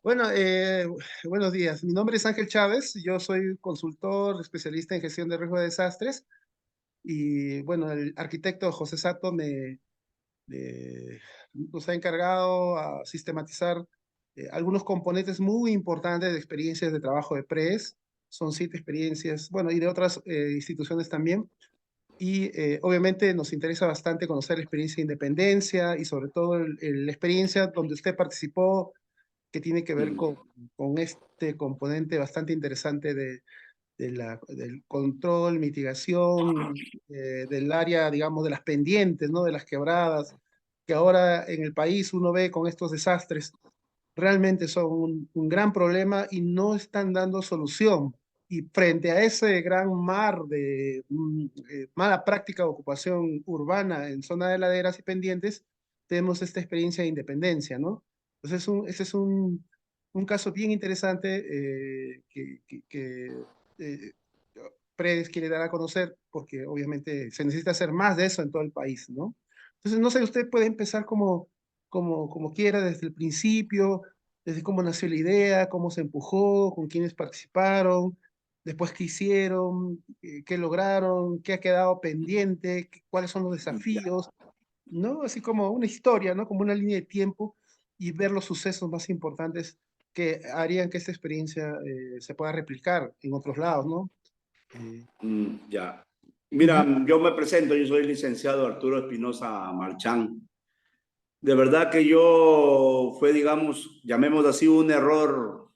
Bueno, buenos días. Mi nombre es Ángel Chávez. Yo soy consultor especialista en gestión de riesgo de desastres. Y bueno, el arquitecto José Sato nos ha encargado a sistematizar algunos componentes muy importantes de experiencias de trabajo de PRES. Son 7 experiencias, bueno, y de otras instituciones también. Y obviamente nos interesa bastante conocer la experiencia de independencia y sobre todo la experiencia donde usted participó que tiene que ver Mm, con este componente bastante interesante del control, mitigación, del área, digamos, de las pendientes, ¿no? De las quebradas, que ahora en el país uno ve con estos desastres, realmente son un gran problema y no están dando solución. Y frente a ese gran mar de mala práctica de ocupación urbana en zona de laderas y pendientes, tenemos esta experiencia de independencia, ¿no? Entonces, ese es un caso bien interesante que eh, Predes quiere dar a conocer, porque obviamente se necesita hacer más de eso en todo el país, ¿no? Entonces, no sé, usted puede empezar como quiera desde el principio, desde cómo nació la idea, cómo se empujó, con quiénes participaron, después qué hicieron, qué lograron, qué ha quedado pendiente, cuáles son los ya. desafíos, ¿no? Así como una historia, ¿no? Como una línea de tiempo y ver los sucesos más importantes que harían que esta experiencia se pueda replicar en otros lados, ¿no? Eh, Ya. Mira, Ujú. yo me presento, yo soy licenciado Arturo Espinosa Marchán. De verdad que yo fue, digamos, llamemos así, un error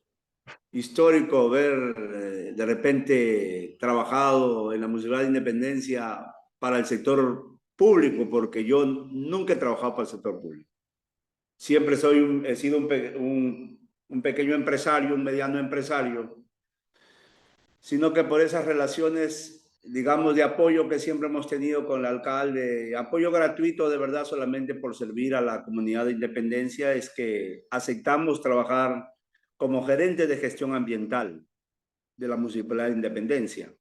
histórico ver de repente trabajado en la Municipalidad de Independencia para el sector público, porque yo nunca he trabajado para el sector público. Siempre he sido un pequeño empresario, un mediano empresario, sino que por esas relaciones, digamos, de apoyo que siempre hemos tenido con el alcalde, apoyo gratuito de verdad solamente por servir a la comunidad de Independencia, es que aceptamos trabajar como gerente de gestión ambiental de la Municipalidad de Independencia.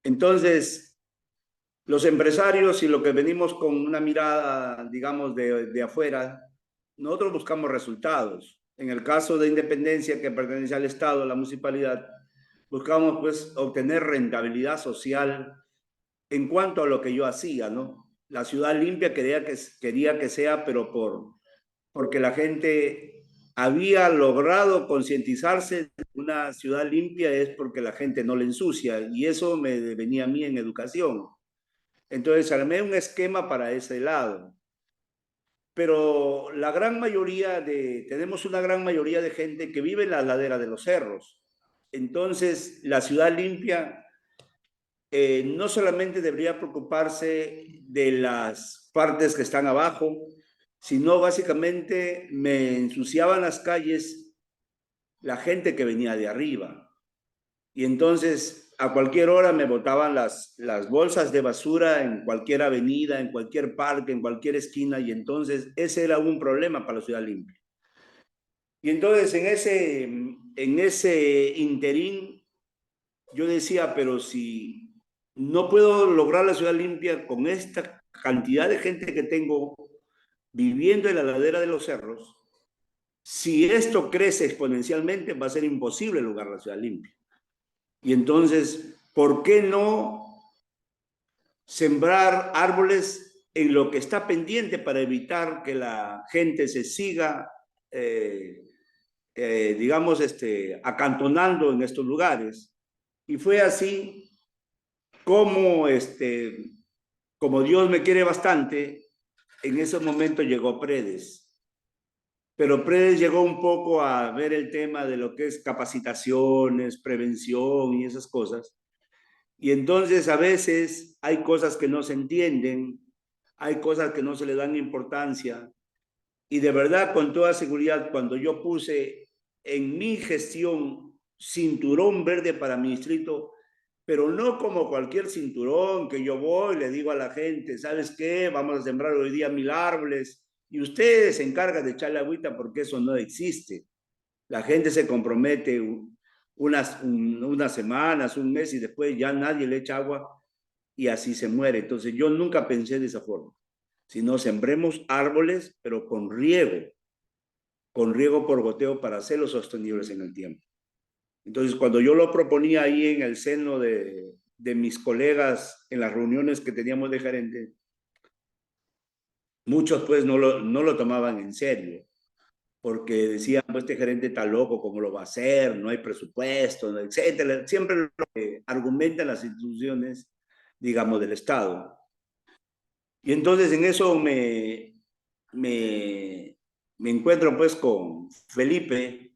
Entonces, los empresarios y lo que venimos con una mirada, digamos, de afuera, nosotros buscamos resultados. En el caso de Independencia, que pertenece al Estado, a la municipalidad, buscamos pues obtener rentabilidad social en cuanto a lo que yo hacía, ¿no? La ciudad limpia quería que sea, pero porque la gente había logrado concientizarse de una ciudad limpia es porque la gente no la ensucia y eso me venía a mí en educación. Entonces armé un esquema para ese lado. Pero tenemos una gran mayoría de gente que vive en las laderas de los cerros. Entonces, la ciudad limpia no solamente debería preocuparse de las partes que están abajo, sino básicamente me ensuciaban las calles la gente que venía de arriba. Y entonces a cualquier hora me botaban las bolsas de basura en cualquier avenida, en cualquier parque, en cualquier esquina, y entonces ese era un problema para la ciudad limpia. Y entonces en ese interín yo decía, pero si no puedo lograr la ciudad limpia con esta cantidad de gente que tengo viviendo en la ladera de los cerros, si esto crece exponencialmente va a ser imposible lograr la ciudad limpia. Y entonces, ¿por qué no sembrar árboles en lo que está pendiente para evitar que la gente se siga, digamos, acantonando en estos lugares? Y fue así como, como Dios me quiere bastante, en ese momento llegó Predes. Pero Predes llegó un poco a ver el tema de lo que es capacitaciones, prevención y esas cosas. Y entonces a veces hay cosas que no se entienden, hay cosas que no se le dan importancia. Y de verdad, con toda seguridad, cuando yo puse en mi gestión cinturón verde para mi distrito, pero no como cualquier cinturón que yo voy, le digo a la gente, ¿sabes qué? Vamos a sembrar hoy día 1000 árboles y ustedes se encargan de echarle agüita porque eso no existe. La gente se compromete unas semanas, un mes y después ya nadie le echa agua y así se muere. Entonces yo nunca pensé de esa forma, sino sembremos árboles, pero con riego. con riego por goteo para hacerlos sostenibles en el tiempo. Entonces, cuando yo lo proponía ahí en el seno de mis colegas, en las reuniones que teníamos de gerente, muchos pues no lo tomaban en serio, porque decían, pues este gerente está loco, ¿cómo lo va a hacer? No hay presupuesto, etcétera. Siempre lo que argumentan las instituciones, digamos, del Estado. Y entonces en eso me encuentro pues con Felipe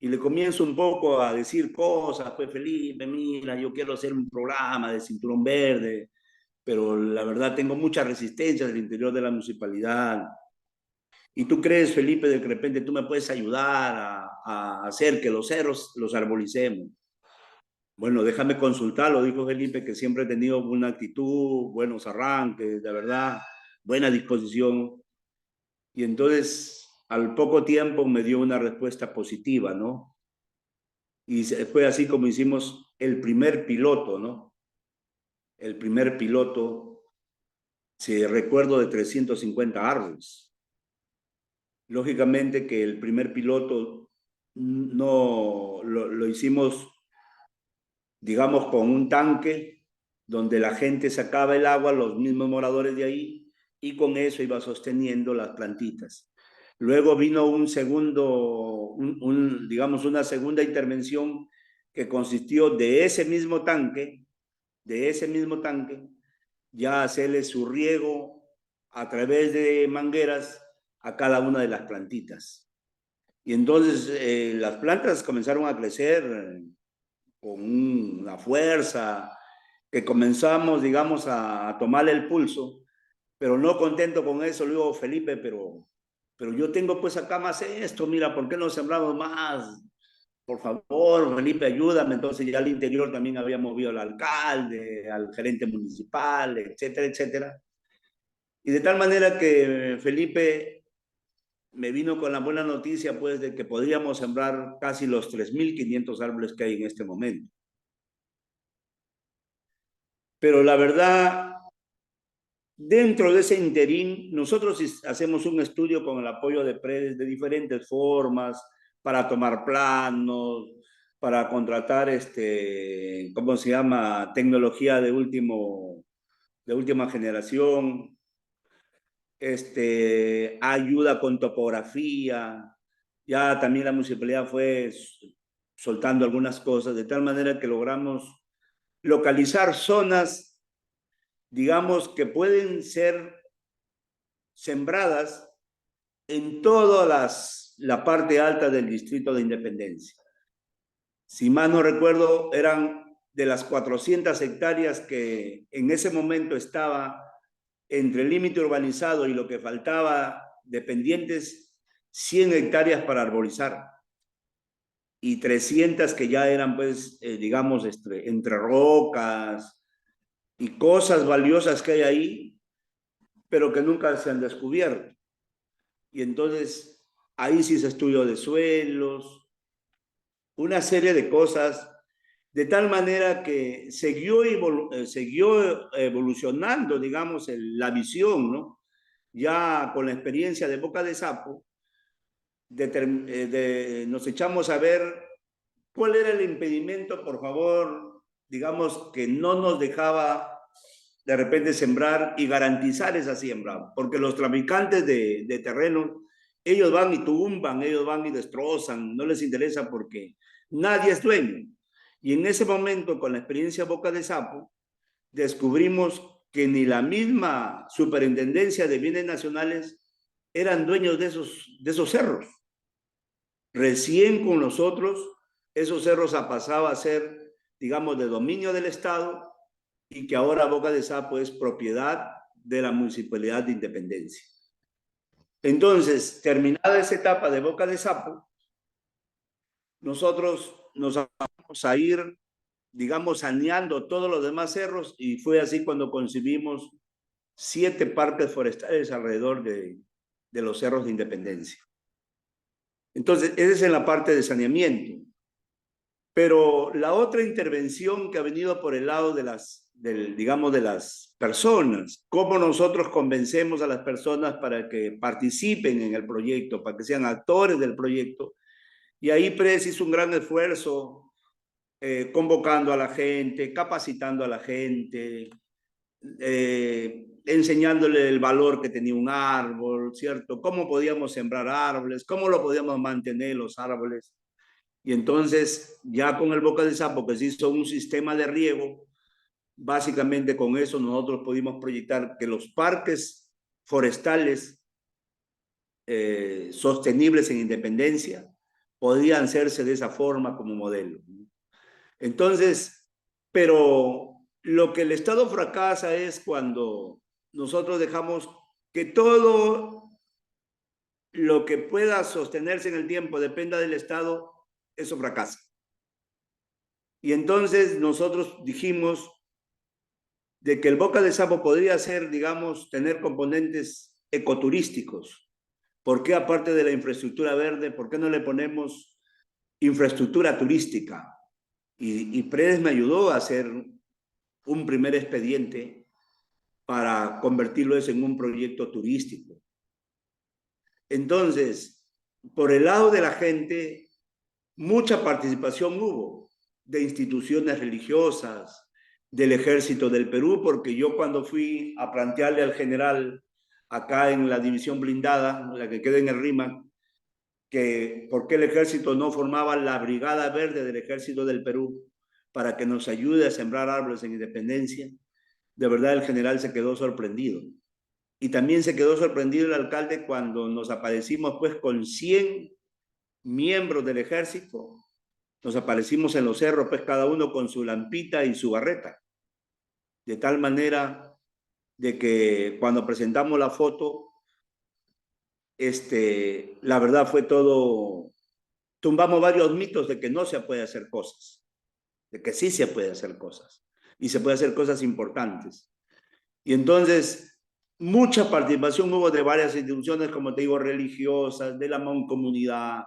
y le comienzo un poco a decir cosas, pues Felipe, mira, yo quiero hacer un programa de cinturón verde, pero la verdad tengo mucha resistencia del interior de la municipalidad. ¿Y tú crees, Felipe, de que de repente tú me puedes ayudar a hacer que los cerros los arbolicemos? Bueno, déjame consultarlo, dijo Felipe, que siempre he tenido buena actitud, buenos arranques, de verdad, buena disposición. Y entonces, al poco tiempo me dio una respuesta positiva, ¿no? Y fue así como hicimos el primer piloto, ¿no? El primer piloto, si recuerdo, de 350 árboles. Lógicamente que el primer piloto no lo hicimos, digamos, con un tanque donde la gente sacaba el agua, los mismos moradores de ahí, y con eso iba sosteniendo las plantitas. Luego vino un segundo, digamos, una segunda intervención que consistió de ese mismo tanque, ya hacerle su riego a través de mangueras a cada una de las plantitas. Y entonces las plantas comenzaron a crecer con una fuerza que comenzamos, digamos, a tomarle el pulso, pero no contento con eso, le digo, Felipe, pero yo tengo pues acá más esto, mira, ¿por qué no sembramos más? Por favor, Felipe, ayúdame. Entonces ya al interior también había movido al alcalde, al gerente municipal, etcétera, etcétera. Y de tal manera que Felipe me vino con la buena noticia, pues, de que podríamos sembrar casi los 3.500 árboles que hay en este momento. Pero la verdad, dentro de ese interín, nosotros hacemos un estudio con el apoyo de PREDES de diferentes formas para tomar planos, para contratar, ¿cómo se llama? Tecnología de última generación, ayuda con topografía. Ya también la municipalidad fue soltando algunas cosas, de tal manera que logramos localizar zonas, digamos, que pueden ser sembradas en toda la parte alta del distrito de Independencia. Si mal no recuerdo, eran de las 400 hectáreas que en ese momento estaba entre el límite urbanizado y lo que faltaba de pendientes, 100 hectáreas para arborizar y 300 que ya eran, pues, digamos, entre rocas y cosas valiosas que hay ahí, pero que nunca se han descubierto. Y entonces ahí sí se estudió de suelos, una serie de cosas, de tal manera que siguió evolucionando, digamos, la visión, ¿no? Ya con la experiencia de Boca de Sapo, nos echamos a ver cuál era el impedimento, por favor, digamos, que no nos dejaba de repente sembrar y garantizar esa siembra, porque los traficantes de terreno, ellos van y tumban, ellos van y destrozan, no les interesa porque nadie es dueño. Y en ese momento, con la experiencia Boca de Sapo, descubrimos que ni la misma Superintendencia de Bienes Nacionales eran dueños de esos cerros. Recién con nosotros, esos cerros pasado a ser, digamos, de dominio del Estado y que ahora Boca de Sapo es propiedad de la Municipalidad de Independencia. Entonces, terminada esa etapa de Boca de Sapo, nosotros nos vamos a ir, digamos, saneando todos los demás cerros y fue así cuando concibimos 7 parques forestales alrededor de los cerros de Independencia. Entonces, esa es en la parte de saneamiento. Pero la otra intervención que ha venido por el lado de las digamos, de las personas. Cómo nosotros convencemos a las personas para que participen en el proyecto, para que sean actores del proyecto. Y ahí PRES hizo un gran esfuerzo convocando a la gente, capacitando a la gente, enseñándole el valor que tenía un árbol, ¿cierto? Cómo podíamos sembrar árboles, cómo lo podíamos mantener los árboles. Y entonces, ya con el Boca de Sapo, que se hizo un sistema de riego, básicamente con eso nosotros pudimos proyectar que los parques forestales sostenibles en Independencia podían hacerse de esa forma como modelo. Entonces, pero lo que el Estado fracasa es cuando nosotros dejamos que todo lo que pueda sostenerse en el tiempo dependa del Estado, eso fracasa. Y entonces nosotros dijimos de que el Boca de Sapo podría ser, digamos, tener componentes ecoturísticos. ¿Por qué aparte de la infraestructura verde, por qué no le ponemos infraestructura turística? Y PREDES me ayudó a hacer un primer expediente para convertirlo eso en un proyecto turístico. Entonces, por el lado de la gente, mucha participación hubo de instituciones religiosas, del Ejército del Perú, porque yo cuando fui a plantearle al general acá en la división blindada, la que queda en el RIMAC, que por qué el Ejército no formaba la Brigada Verde del Ejército del Perú para que nos ayude a sembrar árboles en Independencia, de verdad el general se quedó sorprendido. Y también se quedó sorprendido el alcalde cuando nos aparecimos pues con 100 miembros del ejército, nos aparecimos en los cerros pues cada uno con su lampita y su barreta, de tal manera de que cuando presentamos la foto, la verdad fue todo, tumbamos varios mitos de que no se puede hacer cosas, de que sí se puede hacer cosas, y se puede hacer cosas importantes. Y entonces, mucha participación hubo de varias instituciones, como te digo, religiosas, de la mancomunidad,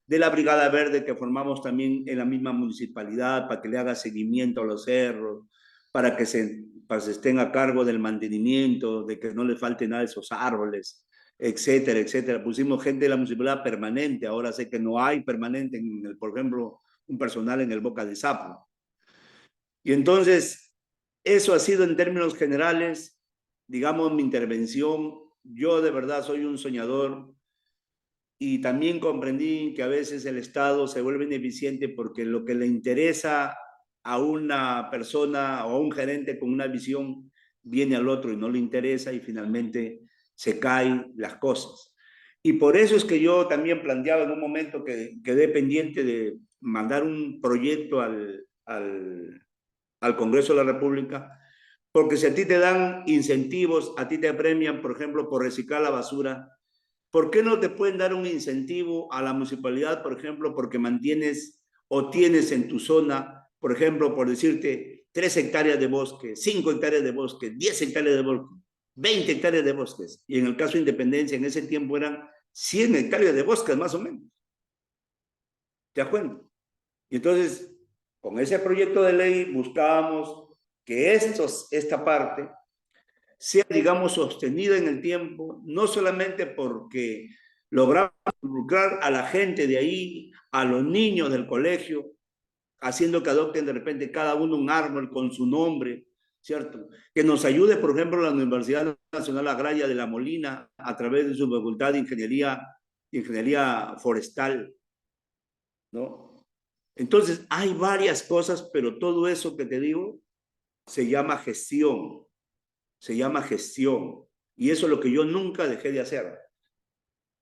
de la Brigada Verde que formamos también en la misma municipalidad para que le haga seguimiento a los cerros, para que se estén a cargo del mantenimiento, de que no le falte nada a esos árboles, etcétera, etcétera. Pusimos gente de la municipalidad permanente, ahora sé que no hay permanente, por ejemplo, un personal en el Boca de Sapo. Y entonces, eso ha sido en términos generales, digamos, mi intervención. Yo de verdad soy un soñador y también comprendí que a veces el Estado se vuelve ineficiente porque lo que le interesa a una persona o a un gerente con una visión viene al otro y no le interesa y finalmente se caen las cosas. Y por eso es que yo también planteaba en un momento que quedé pendiente de mandar un proyecto al Congreso de la República, porque si a ti te dan incentivos, a ti te premian, por ejemplo, por reciclar la basura, ¿por qué no te pueden dar un incentivo a la municipalidad, por ejemplo, porque mantienes o tienes en tu zona, por ejemplo, por decirte, 3 hectáreas de bosque, 5 hectáreas de bosque, 10 hectáreas de bosque, 20 hectáreas de bosques? Y en el caso de Independencia, en ese tiempo eran 100 hectáreas de bosques, más o menos. ¿Te das cuenta? Y entonces, con ese proyecto de ley buscábamos que esta parte sea, digamos, sostenida en el tiempo, no solamente porque logramos involucrar a la gente de ahí, a los niños del colegio, haciendo que adopten de repente cada uno un árbol con su nombre, ¿cierto? Que nos ayude, por ejemplo, la Universidad Nacional Agraria de La Molina a través de su facultad de ingeniería forestal, ¿no? Entonces, hay varias cosas, pero todo eso que te digo se llama gestión, se llama gestión. Y eso es lo que yo nunca dejé de hacer.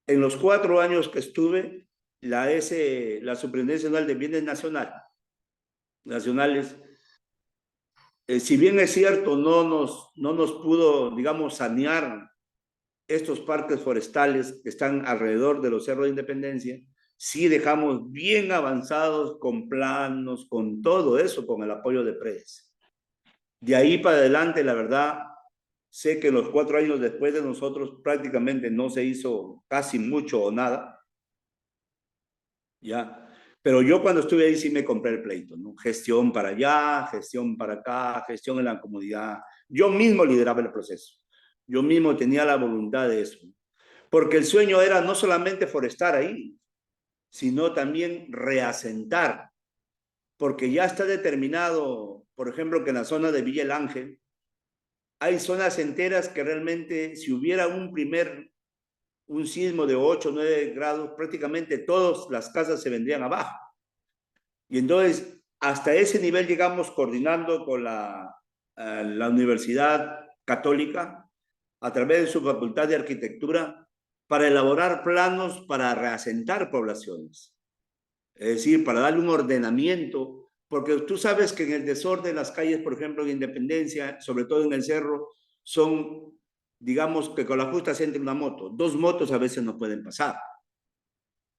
En los 4 años que estuve, la Superintendencia Nacional de Bienes Nacionales, si bien es cierto, no nos pudo, digamos, sanear estos parques forestales que están alrededor de los cerros de Independencia, sí dejamos bien avanzados con planos, con todo eso, con el apoyo de PREDES. De ahí para adelante, la verdad, sé que los 4 años después de nosotros prácticamente no se hizo casi mucho o nada, ¿ya? Pero yo cuando estuve ahí sí me compré el pleito, ¿no? Gestión para allá, gestión para acá, gestión en la comunidad. Yo mismo lideraba el proceso. Yo mismo tenía la voluntad de eso. Porque el sueño era no solamente forestar ahí, sino también reasentar. Porque ya está determinado, por ejemplo, que en la zona de Villa El Ángel hay zonas enteras que realmente si hubiera un sismo de 8 o 9 grados, prácticamente todas las casas se vendrían abajo. Y entonces, hasta ese nivel llegamos coordinando con la Universidad Católica a través de su Facultad de Arquitectura para elaborar planos para reasentar poblaciones. Es decir, para darle un ordenamiento, porque tú sabes que en el desorden las calles, por ejemplo, en Independencia, sobre todo en el cerro, son, digamos, que con la justa se entre una moto. 2 motos a veces no pueden pasar.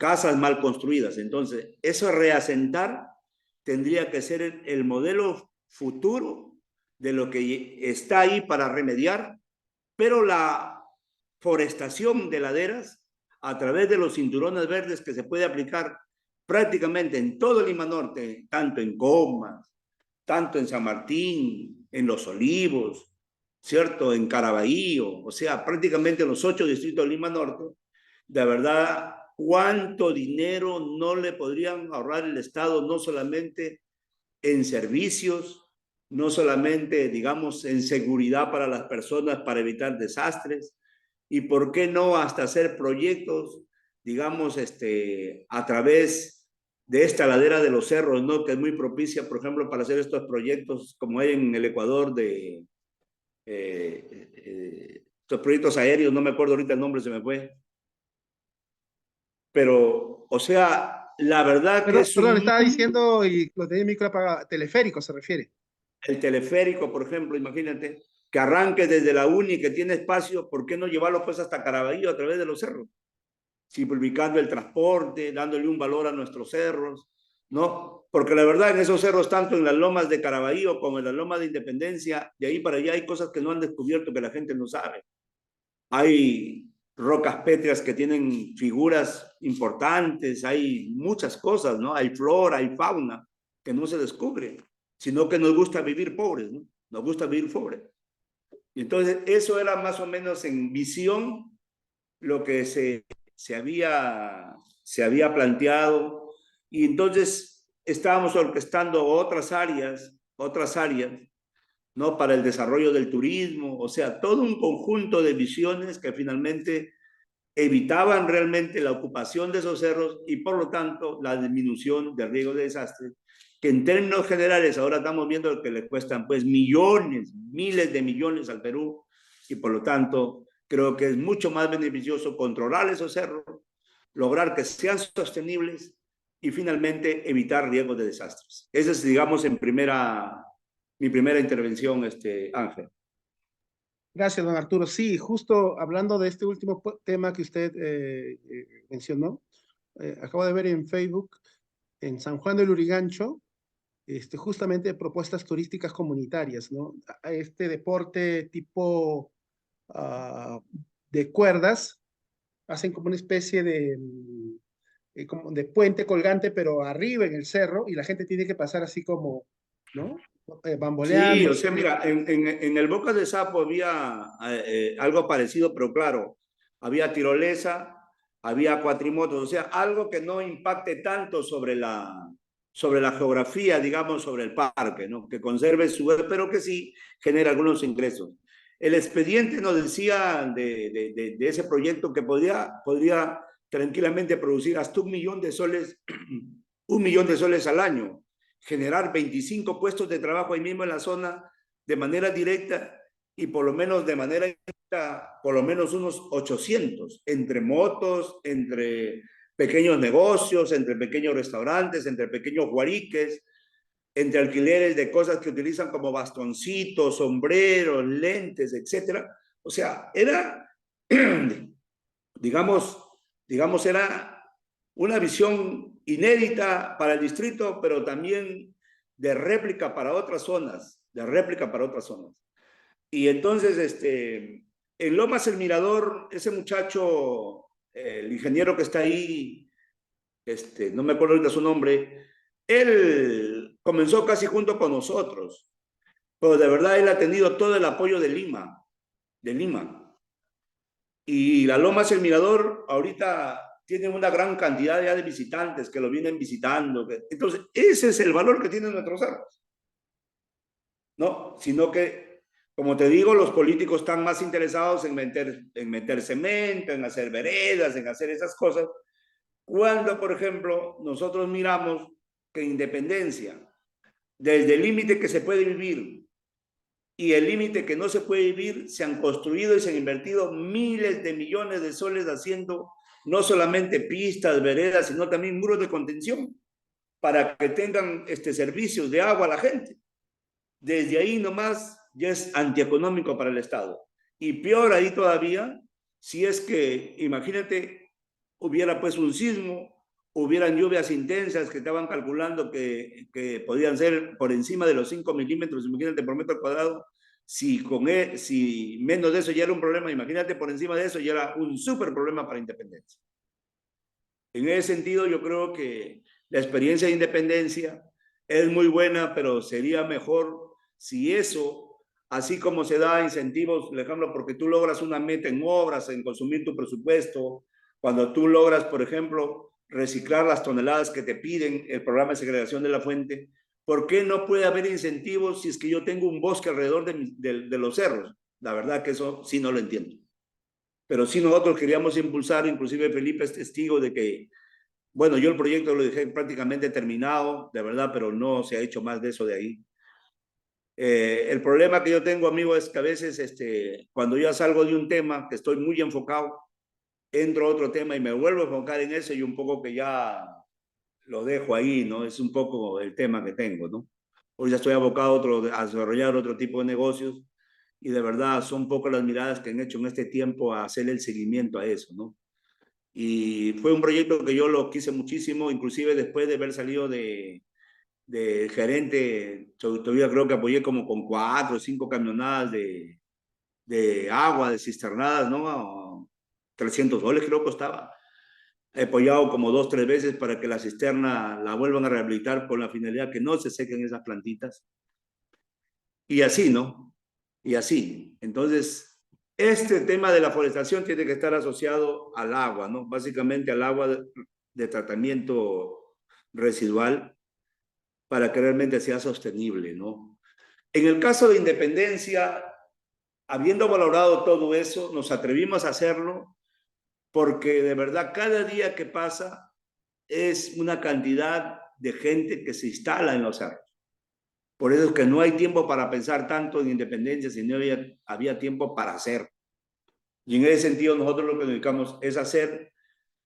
Casas mal construidas. Entonces, eso reasentar tendría que ser el modelo futuro de lo que está ahí para remediar, pero la forestación de laderas a través de los cinturones verdes que se puede aplicar prácticamente en todo Lima Norte, tanto en Comas, tanto en San Martín, en Los Olivos, ¿cierto? En Caraballo, o sea, prácticamente en los 8 distritos de Lima Norte, de verdad, cuánto dinero no le podrían ahorrar el Estado, no solamente en servicios, no solamente, digamos, en seguridad para las personas para evitar desastres, y por qué no hasta hacer proyectos, digamos, a través de esta ladera de los cerros, ¿no? Que es muy propicia, por ejemplo, para hacer estos proyectos como hay en el Ecuador de estos proyectos aéreos, no me acuerdo ahorita el nombre, se me fue, pero, o sea, la verdad que Perdón, es perdón, un estaba mundo. diciendo, y lo tenía el micro apagado, teleférico se refiere. El teleférico, por ejemplo, imagínate, que arranque desde la uni, que tiene espacio, ¿por qué no llevarlo pues hasta Caraballo a través de los cerros? Simplificando el transporte, dándole un valor a nuestros cerros, ¿no? Porque la verdad en esos cerros, tanto en las lomas de Caraballo como en las lomas de Independencia, de ahí para allá hay cosas que no han descubierto que la gente no sabe. Hay rocas pétreas que tienen figuras importantes, hay muchas cosas, ¿no? Hay flora, hay fauna que no se descubre, sino que nos gusta vivir pobres, ¿no? Nos gusta vivir pobres. Y entonces eso era más o menos en visión lo que se había planteado y entonces estábamos orquestando otras áreas, ¿no? Para el desarrollo del turismo, o sea, todo un conjunto de visiones que finalmente evitaban realmente la ocupación de esos cerros y por lo tanto la disminución de riesgo de desastres, que en términos generales ahora estamos viendo que le cuestan pues millones, miles de millones al Perú y por lo tanto creo que es mucho más beneficioso controlar esos cerros, lograr que sean sostenibles y finalmente evitar riesgos de desastres. Esa es, digamos, mi primera intervención, Ángel. Gracias, don Arturo. Sí, justo hablando de este último tema que usted mencionó, acabo de ver en Facebook, en San Juan del Urigancho, justamente propuestas turísticas comunitarias, ¿no? Este deporte tipo de cuerdas, hacen como una especie como de puente colgante, pero arriba en el cerro, y la gente tiene que pasar así como, ¿no? Sí, o Bamboleándose. sea, mira, en el Bocas de Sapo había algo parecido, pero claro, había tirolesa, había cuatrimotos, o sea, algo que no impacte tanto sobre la geografía, digamos, sobre el parque, ¿no? Que conserve su, pero que sí genera algunos ingresos. El expediente nos decía de ese proyecto que podría tranquilamente producir hasta 1.000.000 de soles, 1.000.000 de soles al año, generar 25 puestos de trabajo ahí mismo en la zona de manera directa y por lo menos de manera indirecta, por lo menos unos 800, entre motos, entre pequeños negocios, entre pequeños restaurantes, entre pequeños guariques, entre alquileres de cosas que utilizan como bastoncitos, sombreros, lentes, etcétera. O sea, era, digamos, era una visión inédita para el distrito, pero también de réplica para otras zonas, de réplica para otras zonas. Y entonces, en Lomas El Mirador, ese muchacho, el ingeniero que está ahí, no me acuerdo ahorita su nombre, él comenzó casi junto con nosotros, pero de verdad él ha tenido todo el apoyo de Lima. Y la Lomas El Mirador ahorita tiene una gran cantidad ya de visitantes que lo vienen visitando. Entonces, ese es el valor que tienen nuestros cerros, ¿no? Sino que, como te digo, los políticos están más interesados en meter cemento, en hacer veredas, en hacer esas cosas, cuando, por ejemplo, nosotros miramos que Independencia, desde el límite que se puede vivir y el límite que no se puede vivir, se han construido y se han invertido miles de millones de soles haciendo no solamente pistas, veredas, sino también muros de contención para que tengan servicios de agua a la gente. Desde ahí nomás ya es antieconómico para el Estado. Y peor ahí todavía, si es que, imagínate, hubiera pues un sismo, hubieran lluvias intensas que estaban calculando que podían ser por encima de los 5 milímetros, imagínate por metro cuadrado, si menos de eso ya era un problema, imagínate por encima de eso ya era un súper problema para Independencia. En ese sentido, yo creo que la experiencia de Independencia es muy buena, pero sería mejor si eso, así como se da incentivos, por ejemplo, porque tú logras una meta en obras, en consumir tu presupuesto, cuando tú logras, por ejemplo, reciclar las toneladas que te piden el programa de segregación de la fuente, ¿por qué no puede haber incentivos si es que yo tengo un bosque alrededor de los cerros? La verdad que eso sí no lo entiendo. Pero sí nosotros queríamos impulsar, inclusive Felipe es testigo de que, bueno, yo el proyecto lo dejé prácticamente terminado, de verdad, pero no se ha hecho más de eso de ahí. El problema que yo tengo, amigo, es que a veces cuando yo salgo de un tema, que estoy muy enfocado, entro a otro tema y me vuelvo a enfocar en eso y un poco que ya lo dejo ahí, ¿no? Es un poco el tema que tengo, ¿no? Hoy ya estoy abocado a desarrollar otro tipo de negocios y de verdad son pocas las miradas que han hecho en este tiempo a hacer el seguimiento a eso, ¿no? Y fue un proyecto que yo lo quise muchísimo, inclusive después de haber salido de gerente, todavía creo que apoyé como con 4 o 5 camionadas de agua, de cisternadas, ¿no? $300 creo que costaba. He apoyado como 2, 3 veces para que la cisterna la vuelvan a rehabilitar con la finalidad que no se sequen esas plantitas. Y así, ¿no? Y así. Entonces, este tema de la forestación tiene que estar asociado al agua, ¿no? Básicamente al agua de tratamiento residual para que realmente sea sostenible, ¿no? En el caso de Independencia, habiendo valorado todo eso, nos atrevimos a hacerlo porque de verdad cada día que pasa es una cantidad de gente que se instala en los cerros. Por eso es que no hay tiempo para pensar tanto en Independencia, sino había tiempo para hacer. Y en ese sentido nosotros lo que nos dedicamos es hacer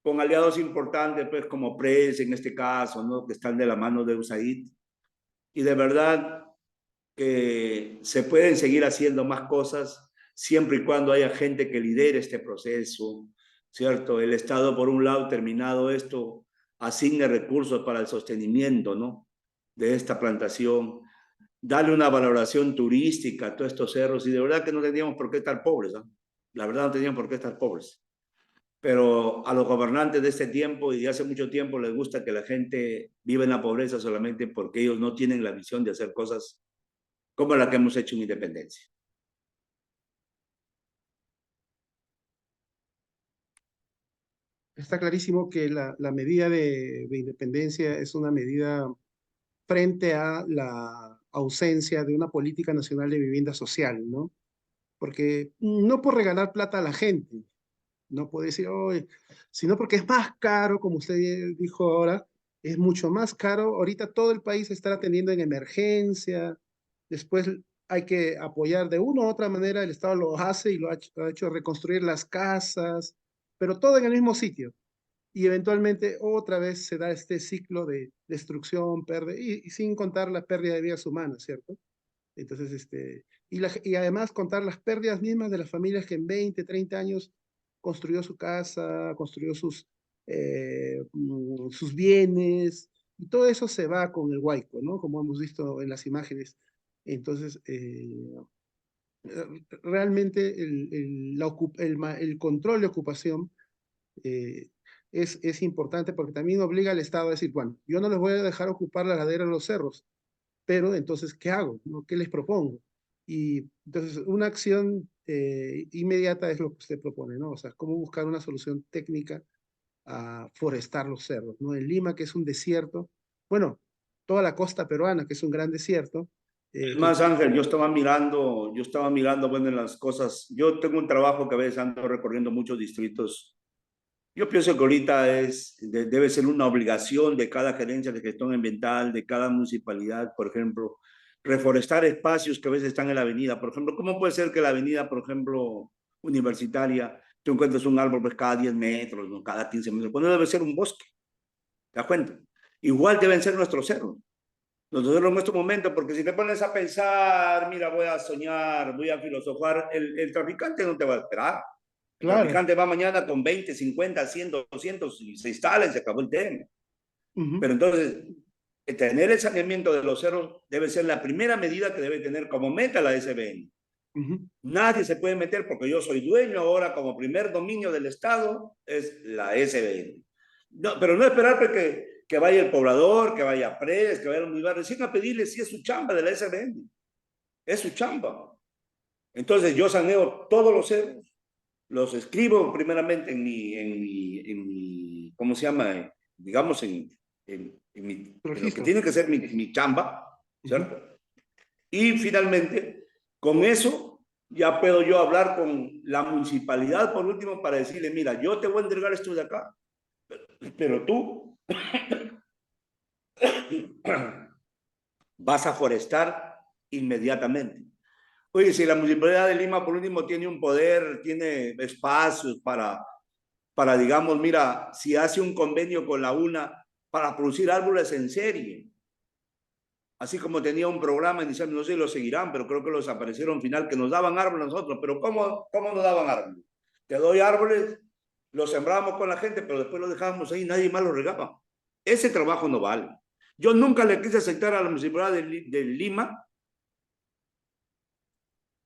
con aliados importantes, pues como PRES en este caso, ¿no? Que están de la mano de USAID. Y de verdad que se pueden seguir haciendo más cosas siempre y cuando haya gente que lidere este proceso, ¿cierto? El Estado, por un lado, terminado esto, asigne recursos para el sostenimiento, ¿no? De esta plantación, darle una valoración turística a todos estos cerros y de verdad que no teníamos por qué estar pobres, ¿no? La verdad no teníamos por qué estar pobres. Pero a los gobernantes de este tiempo y de hace mucho tiempo les gusta que la gente viva en la pobreza solamente porque ellos no tienen la visión de hacer cosas como la que hemos hecho en Independencia. Está clarísimo que la medida de independencia es una medida frente a la ausencia de una política nacional de vivienda social, ¿no? Porque no por regalar plata a la gente, no puede decir, "Oye", sino porque es más caro, como usted dijo ahora, es mucho más caro. Ahorita todo el país está atendiendo en emergencia, después hay que apoyar de una u otra manera, el Estado lo hace y lo ha hecho reconstruir las casas, pero todo en el mismo sitio. Y eventualmente otra vez se da este ciclo de destrucción, pérdida, y sin contar la pérdida de vidas humanas, ¿cierto? Entonces, y además contar las pérdidas mismas de las familias que en 20, 30 años construyó su casa, construyó sus bienes, y todo eso se va con el huaico, ¿no? Como hemos visto en las imágenes. Entonces, realmente el control de ocupación eh, es importante porque también obliga al Estado a decir, bueno, yo no les voy a dejar ocupar la ladera de los cerros, pero entonces, ¿qué hago? ¿No? ¿Qué les propongo? Y entonces, una acción inmediata es lo que usted propone, ¿no? O sea, cómo buscar una solución técnica a forestar los cerros, ¿no? En Lima, que es un desierto, bueno, toda la costa peruana, que es un gran desierto, Es que más, Ángel, yo estaba mirando, bueno, en las cosas. Yo tengo un trabajo que a veces ando recorriendo muchos distritos. Yo pienso que ahorita debe ser una obligación de cada gerencia de gestión ambiental, de cada municipalidad, por ejemplo, reforestar espacios que a veces están en la avenida. Por ejemplo, ¿cómo puede ser que la avenida, por ejemplo, universitaria, tú encuentres un árbol pues, cada 10 metros, ¿no? Cada 15 metros? Pues no debe ser un bosque, ¿te das cuenta? Igual deben ser nuestros cerros. Nosotros en este momento, porque si te pones a pensar, mira, voy a soñar, voy a filosofar, el traficante no te va a esperar. El claro, traficante va mañana con 20, 50, 100, 200 y se instala y se acabó el tema. ujú, Pero entonces, tener el saneamiento de los cerros debe ser la primera medida que debe tener como meta la SBN. ujú, Nadie se puede meter porque yo soy dueño ahora como primer dominio del Estado, es la SBN. No, pero no esperar que vaya el poblador, que vaya a Pres, que vaya a un recién a pedirle si es su chamba de la SBN. Es su chamba. Entonces yo saneo todos los cerros, los escribo primeramente ¿cómo se llama? Digamos, en lo que registro. tiene que ser mi chamba, Ujú, ¿cierto? Y finalmente, con eso ya puedo yo hablar con la municipalidad por último para decirle, mira, yo te voy a entregar esto de acá, pero tú vas a forestar inmediatamente. Oye, si la municipalidad de Lima por último tiene un poder, tiene espacios para digamos, mira, si hace un convenio con la UNA para producir árboles en serie, así como tenía un programa inicial, no sé si lo seguirán, pero creo que los aparecieron final, que nos daban árboles a nosotros, pero ¿cómo nos daban árboles? Te doy árboles, los sembrábamos con la gente, pero después los dejábamos ahí, nadie más los regaba. Ese trabajo no vale. Yo nunca le quise aceptar a la municipalidad de Lima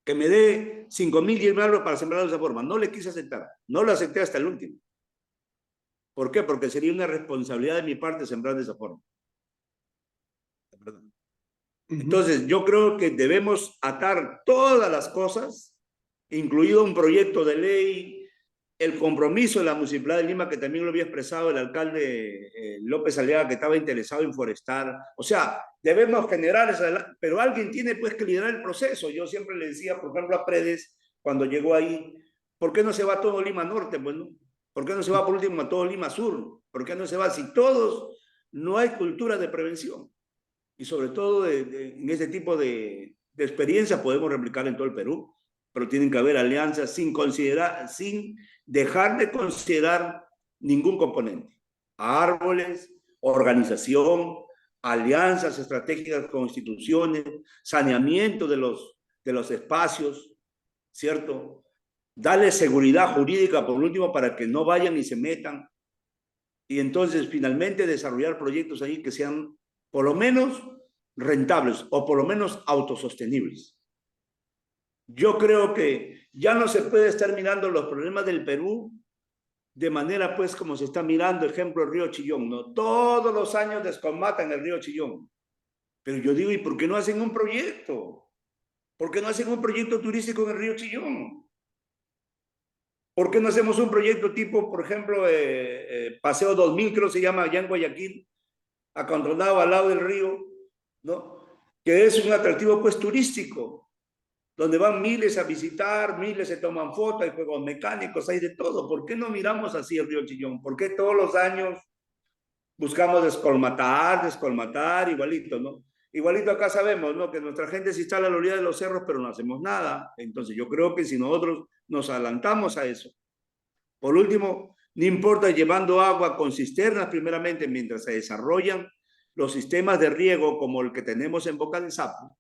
que me dé 5.000, 10.000 árboles para sembrar de esa forma. No le quise aceptar. No lo acepté hasta el último. ¿Por qué? Porque sería una responsabilidad de mi parte sembrar de esa forma. ujú. Entonces, yo creo que debemos atar todas las cosas, incluido un proyecto de ley, el compromiso de la Municipalidad de Lima, que también lo había expresado el alcalde López Aliaga, que estaba interesado en forestar. O sea, debemos generar esa, pero alguien tiene pues que liderar el proceso. Yo siempre le decía, por ejemplo, a Predes, cuando llegó ahí, ¿por qué no se va todo Lima Norte? Bueno, ¿por qué no se va por último a todo Lima Sur? ¿Por qué no se va si todos no hay cultura de prevención? Y sobre todo en ese tipo de experiencias podemos replicar en todo el Perú, pero tienen que haber alianzas sin dejar de considerar ningún componente. Árboles, organización, alianzas estratégicas con instituciones, saneamiento de los espacios, ¿cierto? Darle seguridad jurídica, por último, para que no vayan y se metan. Y entonces, finalmente, desarrollar proyectos ahí que sean, por lo menos, rentables o por lo menos autosostenibles. Yo creo que ya no se puede estar mirando los problemas del Perú de manera pues como se está mirando, ejemplo, el río Chillón, ¿no? Todos los años descolmatan el río Chillón. Pero yo digo, ¿y por qué no hacen un proyecto? ¿Por qué no hacen un proyecto turístico en el río Chillón? ¿Por qué no hacemos un proyecto tipo, por ejemplo, Paseo 2000, creo que se llama, allá en Guayaquil, acantonado al lado del río, ¿no? Que es un atractivo pues turístico, donde van miles a visitar, miles se toman fotos, hay juegos mecánicos, hay de todo. ¿Por qué no miramos así el río Chillón? ¿Por qué todos los años buscamos descolmatar, igualito, ¿no? Igualito acá sabemos, ¿no? Que nuestra gente se instala a la orilla de los cerros, pero no hacemos nada. Entonces yo creo que si nosotros nos adelantamos a eso, por último, no importa llevando agua con cisternas primeramente mientras se desarrollan los sistemas de riego como el que tenemos en Boca de Sapo,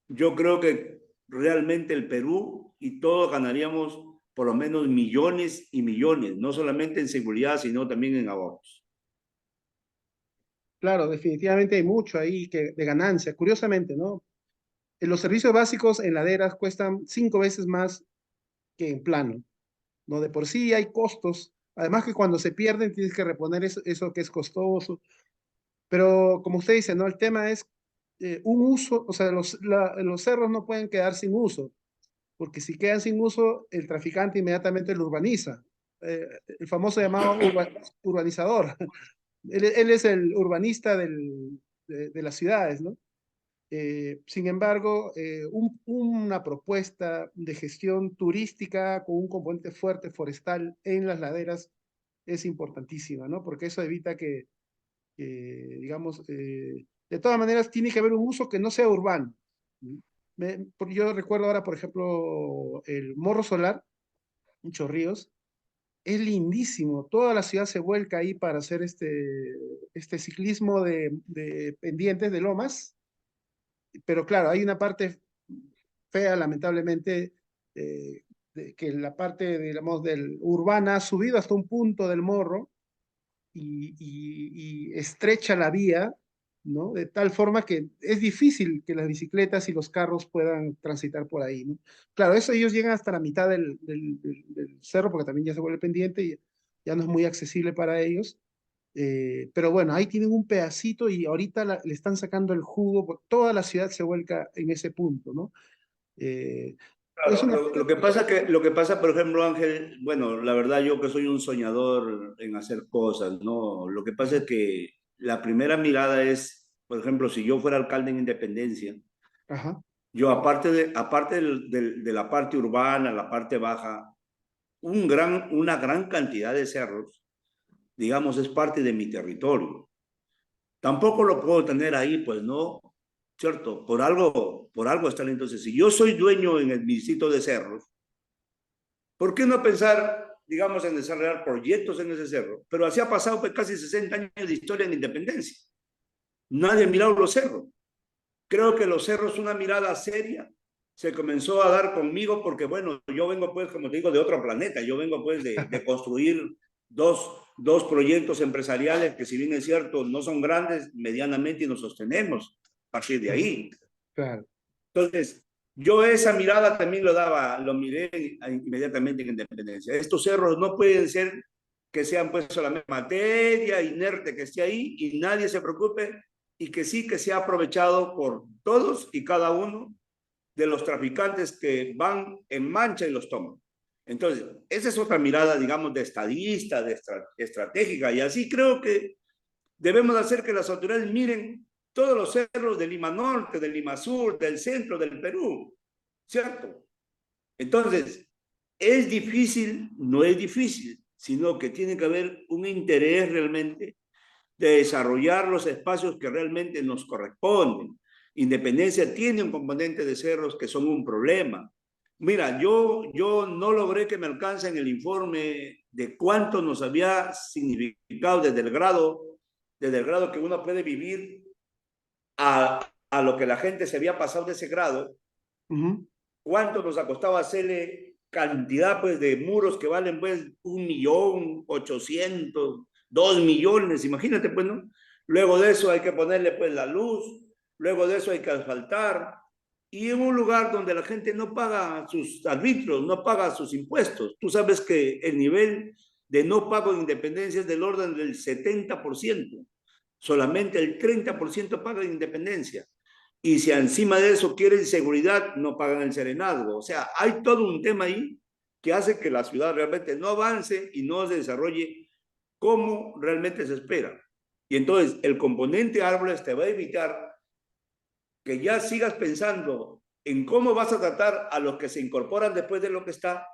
yo creo que realmente el Perú y todos ganaríamos por lo menos millones y millones, no solamente en seguridad, sino también en ahorros. Claro, definitivamente hay mucho ahí de ganancia. Curiosamente, ¿no? Los servicios básicos en laderas cuestan 5 veces más que en plano, ¿no? De por sí hay costos Además que cuando se pierden tienes que reponer eso que es costoso. Pero como usted dice, ¿no? El tema es un uso, o sea, los cerros no pueden quedar sin uso, porque si quedan sin uso, el traficante inmediatamente lo urbaniza. El famoso llamado urbanizador. Él es el urbanista de las ciudades, ¿no? Sin embargo, una propuesta de gestión turística con un componente fuerte forestal en las laderas es importantísima, ¿no? Porque eso evita digamos, de todas maneras tiene que haber un uso que no sea urbano. Porque yo recuerdo ahora, por ejemplo, el Morro Solar, en Chorrillos, es lindísimo. Toda la ciudad se vuelca ahí para hacer este ciclismo de pendientes de lomas, pero claro, hay una parte fea, lamentablemente, que la parte, digamos, del urbana ha subido hasta un punto del morro y estrecha la vía, ¿no? De tal forma que es difícil que las bicicletas y los carros puedan transitar por ahí, ¿no? Claro, eso ellos llegan hasta la mitad del cerro, porque también ya se vuelve pendiente y ya no es muy accesible para ellos. Pero bueno, ahí tienen un pedacito y ahorita le están sacando el jugo, porque toda la ciudad se vuelca en ese punto, ¿no? Eh, es Claro, una lo que pasa, por ejemplo, Ángel, bueno, la verdad yo que soy un soñador en hacer cosas, ¿no? Lo que pasa es que la primera mirada es, por ejemplo, si yo fuera alcalde en Independencia, Ajá, yo aparte de la parte urbana, la parte baja, una gran cantidad de cerros, digamos, es parte de mi territorio. Tampoco lo puedo tener ahí, pues no, ¿cierto? Por algo está. Entonces, si yo soy dueño en el distrito de cerros, ¿por qué no pensar, digamos, en desarrollar proyectos en ese cerro? Pero así ha pasado pues, casi 60 años de historia en Independencia. Nadie ha mirado los cerros. Creo que los cerros, una mirada seria, se comenzó a dar conmigo porque, bueno, yo vengo pues, como te digo, de otro planeta. Yo vengo pues de construir dos proyectos empresariales que si bien es cierto, no son grandes, medianamente y nos sostenemos a partir de ahí. claro. Entonces, yo esa mirada también lo miré inmediatamente en Independencia. Estos cerros no pueden ser que sean pues solamente materia inerte que esté ahí y nadie se preocupe y que sí que sea aprovechado por todos y cada uno de los traficantes que van en mancha y los toman. Entonces, esa es otra mirada, digamos, de estadista, estratégica, y así creo que debemos hacer que las autoridades miren todos los cerros de Lima Norte, de Lima Sur, del centro del Perú, ¿cierto? Entonces, ¿es difícil? No es difícil, sino que tiene que haber un interés realmente de desarrollar los espacios que realmente nos corresponden. Independencia tiene un componente de cerros que son un problema. Mira, yo no logré que me alcancen el informe de cuánto nos había significado desde el grado que uno puede vivir a lo que la gente se había pasado de ese grado, Ujú. cuánto nos ha costado hacerle cantidad pues de muros que valen pues 1.800.000, 2 millones, imagínate pues, ¿no? Luego de eso hay que ponerle pues la luz, luego de eso hay que asfaltar, y en un lugar donde la gente no paga sus arbitrios, no paga sus impuestos. Tú sabes que el nivel de no pago de independencia es del orden del 70%. Solamente el 30% paga de independencia. Y si encima de eso quieren seguridad, no pagan el serenazgo. O sea, hay todo un tema ahí que hace que la ciudad realmente no avance y no se desarrolle como realmente se espera. Y entonces el componente árboles te va a evitar que ya sigas pensando en cómo vas a tratar a los que se incorporan después de lo que está,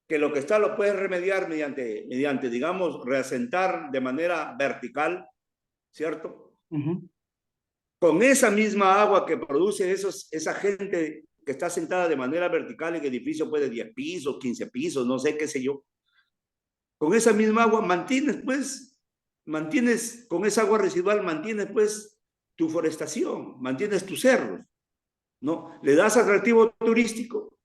que lo que está lo puedes remediar mediante digamos, reasentar de manera vertical, ¿cierto? Ujú. Con esa misma agua que produce esa gente que está sentada de manera vertical en edificios pues, de 10 pisos, 15 pisos, no sé qué sé yo, con esa misma agua mantienes con esa agua residual, mantienes pues tu forestación, mantienes tus cerros, ¿no? Le das atractivo turístico,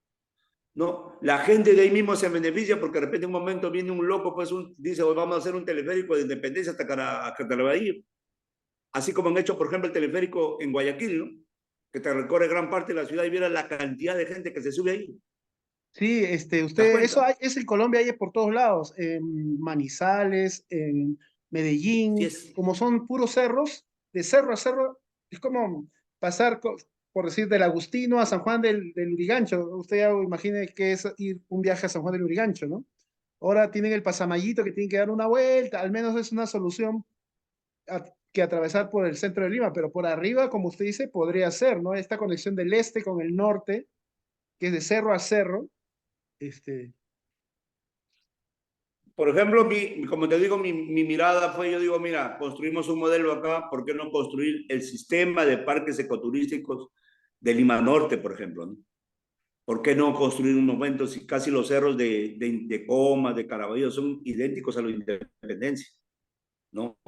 ¿no? La gente de ahí mismo se beneficia porque de repente en un momento viene un loco, pues dice, hoy vamos a hacer un teleférico de Independencia hasta Catalabaí, así como han hecho, por ejemplo, el teleférico en Guayaquil, ¿no? Que te recorre gran parte de la ciudad y viera la cantidad de gente que se sube ahí. Sí, ¿Te das usted, eso cuenta? es en Colombia, hay por todos lados, en Manizales, en Sí Medellín, es. como son puros cerros, de cerro a cerro, es como pasar, por decir, del Agustino a San Juan del Lurigancho. Usted ya imagine que es ir un viaje a San Juan del Lurigancho, ¿no? Ahora tienen el pasamayito que tienen que dar una vuelta, al menos es una solución que atravesar por el centro de Lima, pero por arriba, como usted dice, podría ser, ¿no? Esta conexión del este con el norte, que es de cerro a cerro, este, Por ejemplo, como te digo, mi mirada fue, yo digo, mira, construimos un modelo acá, ¿por qué no construir el sistema de parques ecoturísticos de Lima Norte, por ejemplo, ¿no? ¿Por qué no construir un momento si casi los cerros de Comas, de Caraballo son idénticos a los de Independencia, ¿no?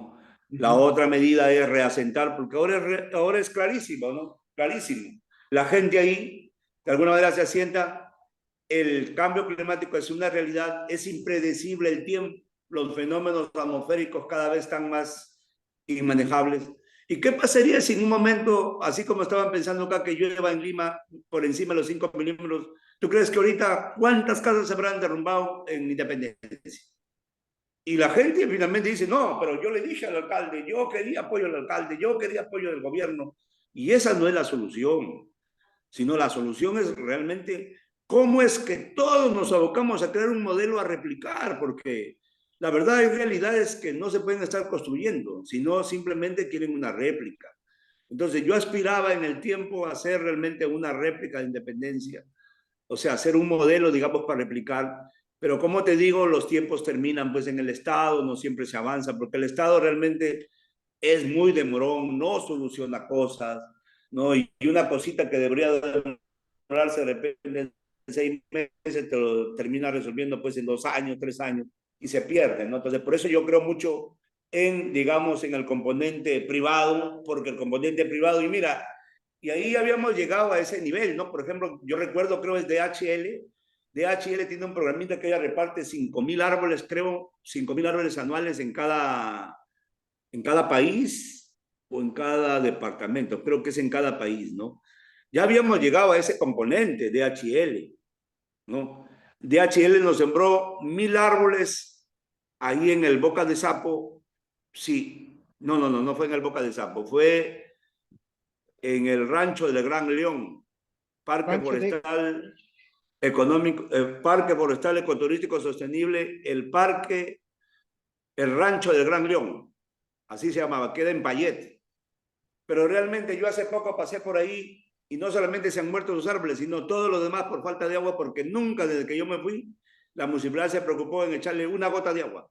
La ujú. otra medida es reasentar, porque ahora es clarísimo, ¿no? Clarísimo. La gente ahí, de alguna manera, se asienta. El cambio climático es una realidad, es impredecible el tiempo, los fenómenos atmosféricos cada vez están más inmanejables. ¿Y qué pasaría si en un momento, así como estaban pensando acá, que llueva en Lima por encima de los 5 milímetros, tú crees que ahorita cuántas casas se habrán derrumbado en Independencia? Y la gente finalmente dice, no, pero yo le dije al alcalde, yo quería apoyo del alcalde, yo quería apoyo del gobierno. Y esa no es la solución, sino la solución es realmente cómo es que todos nos abocamos a crear un modelo a replicar, porque la verdad y realidad es que no se pueden estar construyendo, sino simplemente quieren una réplica. Entonces yo aspiraba en el tiempo a hacer realmente una réplica de independencia, o sea, hacer un modelo, digamos, para replicar. Pero como te digo, los tiempos terminan pues en el Estado, no siempre se avanza, porque el Estado realmente es muy demorón, no soluciona cosas, ¿no? Y una cosita que debería demorarse de repente en 6 meses, te lo termina resolviendo pues en 2 años, 3 años, y se pierde, ¿no? Entonces, por eso yo creo mucho en, digamos, en el componente privado, porque el componente privado, y mira, y ahí habíamos llegado a ese nivel, ¿no? Por ejemplo, yo recuerdo, creo, es DHL tiene un programita que ella reparte 5.000 árboles, creo, 5.000 árboles anuales en cada país o en cada departamento, creo que es en cada país, ¿no? Ya habíamos llegado a ese componente de DHL, ¿no? DHL nos sembró 1.000 árboles ahí en el Boca de Sapo, sí, no fue en el Boca de Sapo, fue en el rancho del Gran León, Parque Rancho de, Forestal Económico, Parque Forestal Ecoturístico Sostenible, el rancho del Gran León, así se llamaba, queda en Payet. Pero realmente yo hace poco pasé por ahí y no solamente se han muerto los árboles, sino todo lo demás por falta de agua, porque nunca desde que yo me fui, la municipalidad se preocupó en echarle una gota de agua.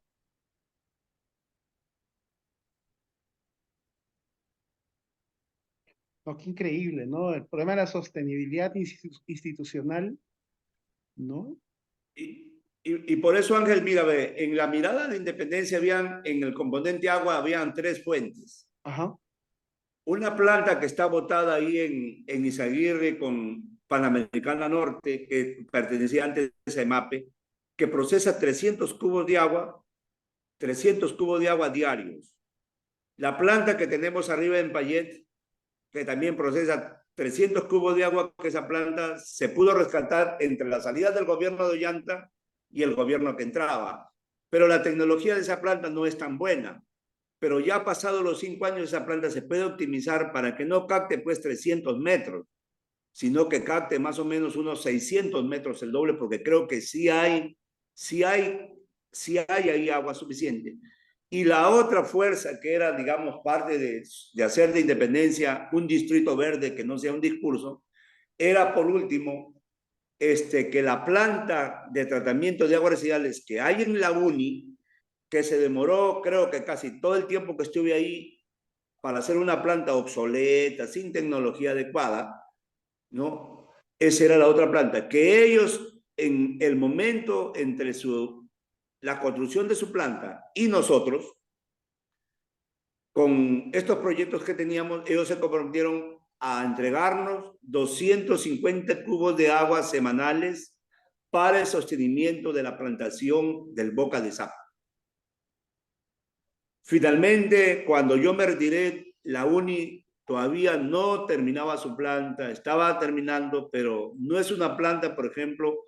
no, qué increíble, ¿no? El problema de la sostenibilidad institucional, ¿no? Y por eso, Ángel, mira, ve, en la mirada de independencia habían, en el componente agua, habían 3 fuentes. Ajá, Una planta que está botada ahí en Izaguirre con Panamericana Norte, que pertenecía antes a EMAPE, que procesa 300 cubos de agua, 300 cubos de agua diarios. La planta que tenemos arriba en Payet, que también procesa 300 cubos de agua, que esa planta se pudo rescatar entre la salida del gobierno de Ollanta y el gobierno que entraba. Pero la tecnología de esa planta no es tan buena. Pero ya pasados los 5 años, esa planta se puede optimizar para que no capte pues 300 metros, sino que capte más o menos unos 600 metros, el doble, porque creo que sí hay, sí hay ahí agua suficiente. Y la otra fuerza que era, digamos, parte de hacer de Independencia un distrito verde que no sea un discurso, era por último que la planta de tratamiento de aguas residuales que hay en la UNI, que se demoró creo que casi todo el tiempo que estuve ahí para hacer una planta obsoleta, sin tecnología adecuada, ¿no? Esa era la otra planta, que ellos en el momento entre la construcción de su planta y nosotros, con estos proyectos que teníamos, ellos se comprometieron a entregarnos 250 cubos de agua semanales para el sostenimiento de la plantación del Boca de Sapo. Finalmente, cuando yo me retiré, la UNI todavía no terminaba su planta, estaba terminando, pero no es una planta, por ejemplo,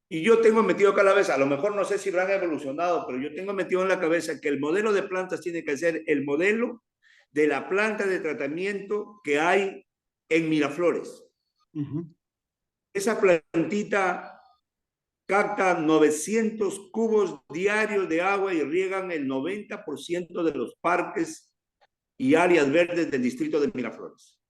Y yo tengo metido acá en la cabeza, a lo mejor no sé si habrán evolucionado, pero yo tengo metido en la cabeza que el modelo de plantas tiene que ser el modelo de la planta de tratamiento que hay en Miraflores. Esa plantita capta 900 cubos diarios de agua y riegan el 90% de los parques y áreas verdes del distrito de Miraflores.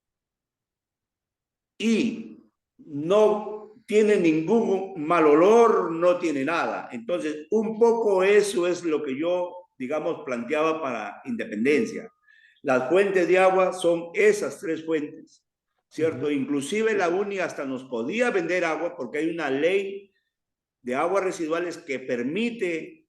Y no tiene ningún mal olor, no tiene nada. Entonces, un poco eso es lo que yo, digamos, planteaba para Independencia. Las fuentes de agua son esas tres fuentes, ¿cierto? Inclusive la UNI hasta nos podía vender agua porque hay una ley de aguas residuales que permite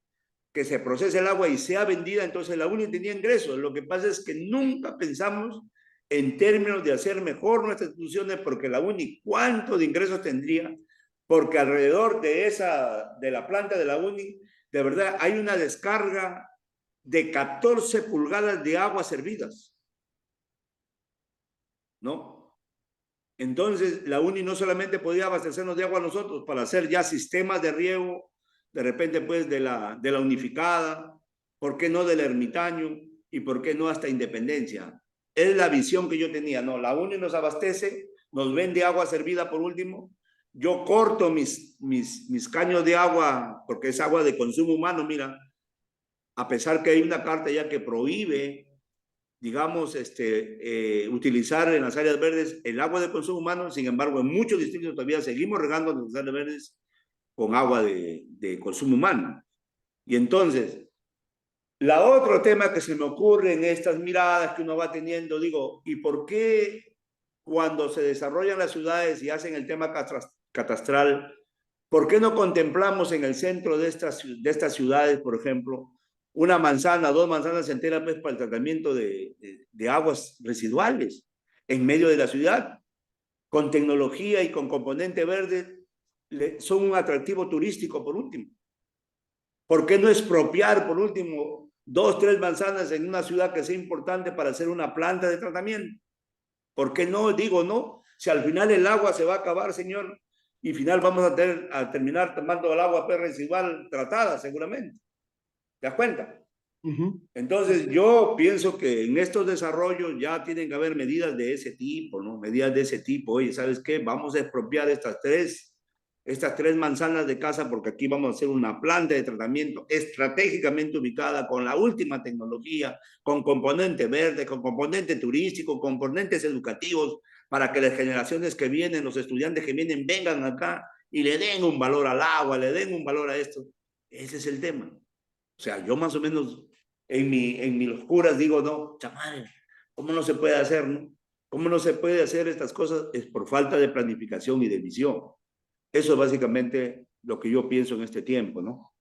que se procese el agua y sea vendida, entonces la UNI tenía ingresos. Lo que pasa es que nunca pensamos en términos de hacer mejor nuestras instituciones, porque la UNI, ¿cuánto de ingresos tendría? Porque alrededor de la planta de la UNI, de verdad, hay una descarga de 14 pulgadas de agua servidas, ¿no? Entonces, la UNI no solamente podía abastecernos de agua a nosotros para hacer ya sistemas de riego, de repente pues de la unificada, ¿por qué no del ermitaño? ¿Y por qué no hasta Independencia? Es la visión que yo tenía, no, la UNI nos abastece, nos vende agua servida por último, yo corto mis caños de agua, porque es agua de consumo humano, mira, a pesar que hay una carta ya que prohíbe, digamos, utilizar en las áreas verdes el agua de consumo humano. Sin embargo, en muchos distritos todavía seguimos regando las áreas verdes con agua de consumo humano. Y entonces, la otro tema que se me ocurre en estas miradas que uno va teniendo, digo, ¿y por qué cuando se desarrollan las ciudades y hacen el tema catastral, ¿por qué no contemplamos en el centro de estas ciudades, por ejemplo, una manzana, dos manzanas enteras pues, para el tratamiento de aguas residuales en medio de la ciudad? Con tecnología y con componente verde, son un atractivo turístico por último. ¿Por qué no expropiar por último dos, tres manzanas en una ciudad que sea importante para hacer una planta de tratamiento? ¿Por qué no? Digo, no. Si al final el agua se va a acabar, señor, y al final vamos a terminar tomando el agua residual tratada, seguramente. ¿Te das cuenta? Entonces, yo pienso que en estos desarrollos ya tienen que haber medidas de ese tipo, ¿no? Medidas de ese tipo. Oye, ¿sabes qué? Vamos a expropiar estas tres manzanas de casa porque aquí vamos a hacer una planta de tratamiento estratégicamente ubicada con la última tecnología, con componente verde, con componente turístico, componentes educativos, para que las generaciones que vienen, los estudiantes que vienen, vengan acá y le den un valor al agua, le den un valor a esto. Ese es el tema. O sea, yo más o menos en mis locuras digo, no, chaval, ¿cómo no se puede hacer, no? ¿Cómo no se puede hacer estas cosas? Es por falta de planificación y de visión. Eso es básicamente lo que yo pienso en este tiempo, ¿no?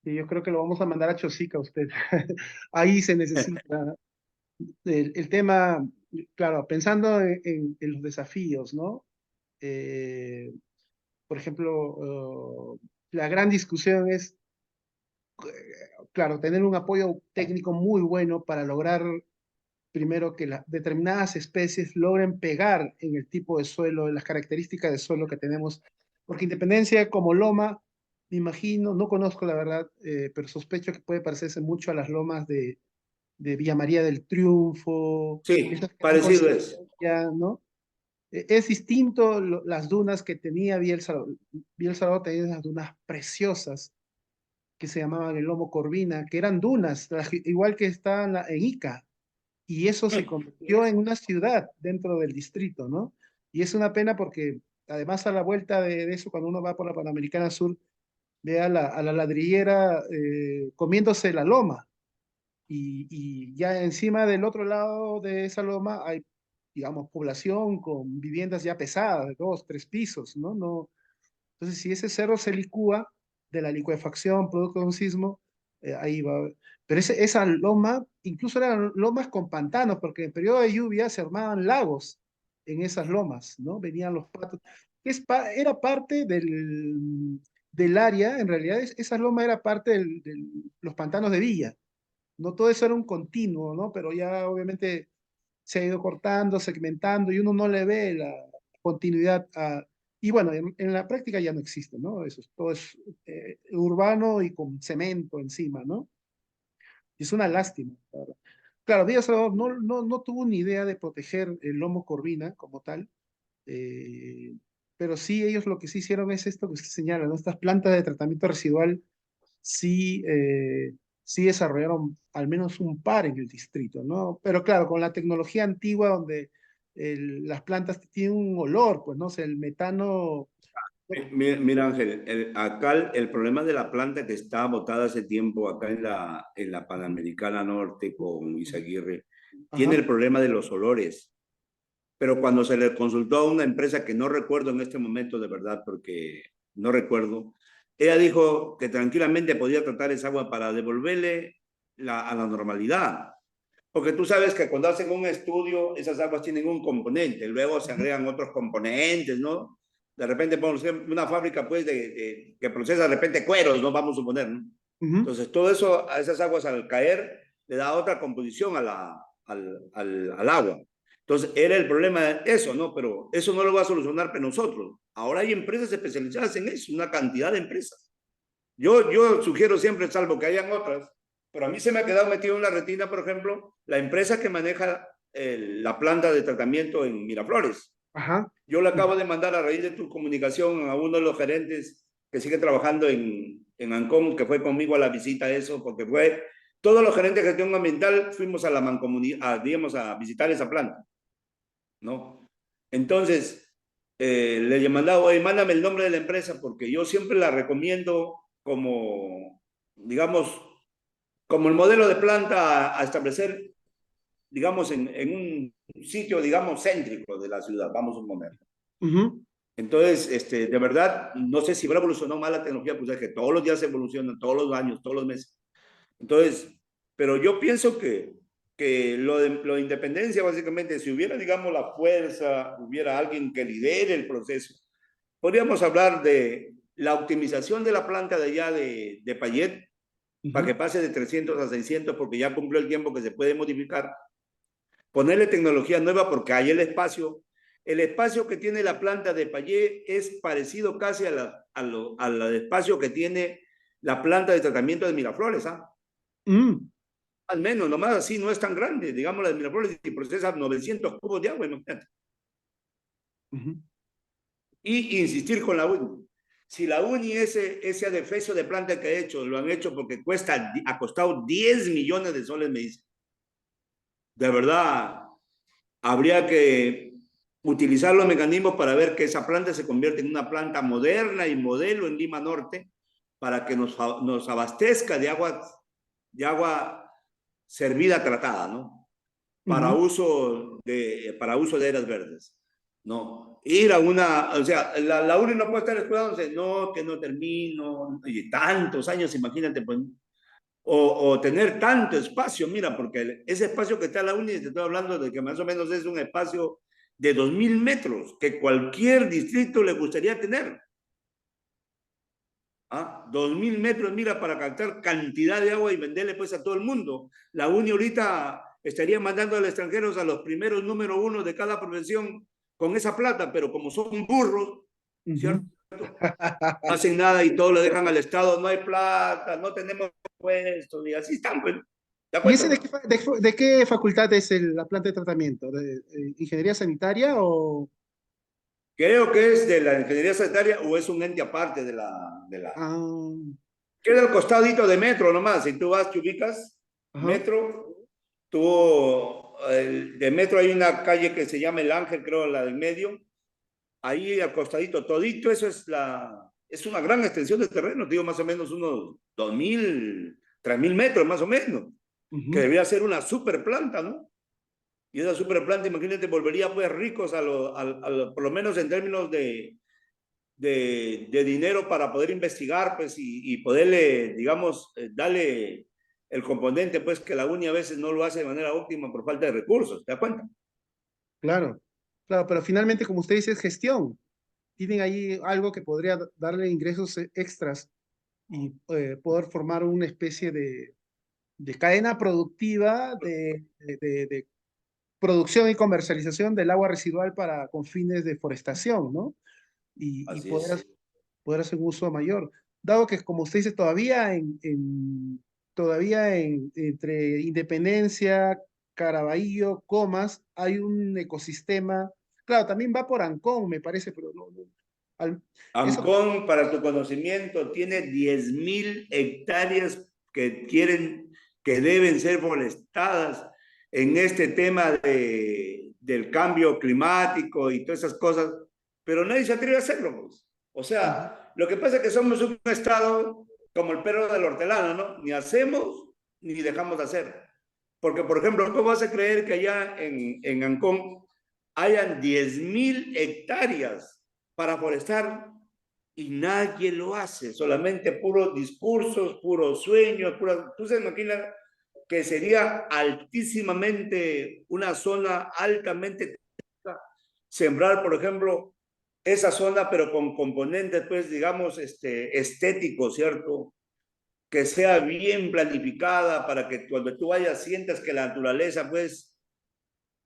Y yo creo que lo vamos a mandar a Chosica a usted. Ahí se necesita el tema, claro, pensando en los desafíos, ¿no? Eh, por ejemplo, la gran discusión es, claro, tener un apoyo técnico muy bueno para lograr, primero, que determinadas especies logren pegar en el tipo de suelo, en las características de suelo que tenemos, porque Independencia como loma, me imagino, no conozco la verdad, pero sospecho que puede parecerse mucho a las lomas de Villa María del Triunfo, Sí, esas que dan parecido es. consistencia, ¿no? Es distinto las dunas que tenía Bielsa. Bielsa tenía unas dunas preciosas que se llamaban el Lomo Corvina, que eran dunas, igual que está en Ica, y eso se convirtió en una ciudad dentro del distrito, ¿no? Y es una pena porque además a la vuelta de eso, cuando uno va por la Panamericana Sur, ve a la ladrillera comiéndose la loma, y ya encima del otro lado de esa loma hay, digamos, población con viviendas ya pesadas, de dos, tres pisos, ¿no? No, entonces, si ese cerro se licúa de la licuefacción, producto de un sismo, ahí va. Pero esa loma, incluso eran lomas con pantanos, porque en periodo de lluvia se armaban lagos en esas lomas, ¿no? Venían los patos. Era parte del área, en realidad, esa loma era parte de los pantanos de Villa. No todo eso era un continuo, ¿no? Pero ya obviamente se ha ido cortando, segmentando, y uno no le ve la continuidad Y bueno, en la práctica ya no existe, ¿no? Eso todo es urbano y con cemento encima, ¿no? Y es una lástima, la verdad. Claro, Díaz Salvador no tuvo ni idea de proteger el lomo corvina como tal, eh, pero sí ellos lo que sí hicieron es esto que se señala, ¿no? Estas plantas de tratamiento residual sí, sí desarrollaron al menos un par en el distrito, ¿no? Pero claro, con la tecnología antigua donde las plantas tienen un olor, pues, ¿no? O sea, el metano... Mira, Ángel, acá el problema de la planta que está botada hace tiempo acá en la Panamericana Norte con Izaguirre, tiene Ajá, el problema de los olores. Pero cuando se le consultó a una empresa que no recuerdo en este momento de verdad, porque no recuerdo, ella dijo que tranquilamente podía tratar esa agua para devolverle a la normalidad. Porque tú sabes que cuando hacen un estudio, esas aguas tienen un componente, luego se ujú, agregan otros componentes, ¿no? De repente, por ejemplo, una fábrica pues, que procesa de repente cueros, ¿no? Vamos a suponer, ¿no? ujú, Entonces, todo eso, a esas aguas al caer, le da otra composición al agua. Entonces, era el problema de eso, ¿no? Pero eso no lo va a solucionar para nosotros. Ahora hay empresas especializadas en eso, una cantidad de empresas. Yo sugiero siempre, salvo que hayan otras, pero a mí se me ha quedado metido en la retina, por ejemplo, la empresa que maneja la planta de tratamiento en Miraflores. ajá, Yo le ujú, acabo de mandar a raíz de tu comunicación a uno de los gerentes que sigue trabajando en Ancón, que fue conmigo a la visita a eso, porque fue todos los gerentes de gestión ambiental fuimos a la mancomunidad, digamos, a visitar esa planta, ¿no? Entonces, le he mandado, oye, mándame el nombre de la empresa, porque yo siempre la recomiendo como, digamos, como el modelo de planta a establecer, digamos, en un sitio, digamos, céntrico de la ciudad, vamos a poner. ujú, Entonces, de verdad, no sé si habrá evolucionado más la tecnología, pues es que todos los días evoluciona, todos los años, todos los meses. Entonces, pero yo pienso que lo de independencia, básicamente, si hubiera, digamos, la fuerza, hubiera alguien que lidere el proceso, podríamos hablar de la optimización de la planta de allá de Payet para que ujú, pase de 300 a 600 porque ya cumplió el tiempo que se puede modificar, ponerle tecnología nueva porque hay el espacio que tiene la planta de Payet es parecido casi al espacio que tiene la planta de tratamiento de Miraflores, ¿ah? mm, Al menos, nomás así no es tan grande. Digamos, la de Miraflores y procesa 900 cubos de agua, imagínate. ujú, Y insistir con la UNI. Si la UNI, ese adefesio de planta que ha hecho, lo han hecho porque ha costado 10 millones de soles, me dice. De verdad, habría que utilizar los mecanismos para ver que esa planta se convierta en una planta moderna y modelo en Lima Norte para que nos abastezca de agua servida tratada, ¿no? ujú. Para uso de eras verdes. No, ir a una, o sea, la UNI no puede estar escudándose, no, que no termino, y tantos años, imagínate, pues, o tener tanto espacio, mira, porque ese espacio que está en la UNI, te estoy hablando de que más o menos es un espacio de 2000 metros, que cualquier distrito le gustaría tener. ¿Ah? 2000 metros, mira, para captar cantidad de agua y venderle pues a todo el mundo. La UNI ahorita estaría mandando a los extranjeros a los primeros número uno de cada profesión con esa plata, pero como son burros, Ujú. ¿cierto? No hacen nada y todo lo dejan al Estado, no hay plata, no tenemos puestos, y así están, pues. ¿Te das ¿Y ese cuenta? de qué, de qué facultad es la planta de tratamiento? ¿De ingeniería sanitaria o...? Creo que es de la ingeniería sanitaria o es un ente aparte Ah, queda al costadito de Metro nomás. Si tú vas, te ubicas, ajá, Metro, de Metro hay una calle que se llama El Ángel, creo, la del medio. Ahí al costadito, todito eso es una gran extensión de terreno, digo más o menos unos 2000, 3000 metros más o menos, que ujú. debía ser una super planta, ¿no? Y esa super planta, imagínate, volvería pues ricos por lo menos en términos de dinero para poder investigar, pues, y poderle, digamos, darle el componente, pues, que la UNI a veces no lo hace de manera óptima por falta de recursos, ¿te das cuenta? Claro, claro, pero finalmente, como usted dice, es gestión. Tienen ahí algo que podría darle ingresos extras y poder formar una especie de cadena productiva de producción y comercialización del agua residual para con fines de forestación, ¿no? y Así es. poder hacer un uso mayor. Dado que, como usted dice, todavía entre Independencia, Caraballo, Comas, hay un ecosistema. Claro, también va por Ancón, me parece, pero al- eso, Ancón, para tu conocimiento, tiene 10.000 hectáreas que deben ser forestadas en este tema del cambio climático y todas esas cosas, pero nadie se atreve a hacerlo, pues. O ujú, sea, lo que pasa es que somos un estado como el perro del hortelano, ¿no? Ni hacemos ni dejamos de hacer. Porque, por ejemplo, ¿cómo vas a creer que allá en Ancón hayan 10.000 hectáreas para forestar y nadie lo hace? Solamente puros discursos, puros sueños, tú se imaginas que sería altísimamente una zona altamente sembrar, por ejemplo, esa zona, pero con componentes, pues, digamos, estéticos, ¿cierto? Que sea bien planificada para que cuando tú vayas sientas que la naturaleza, pues,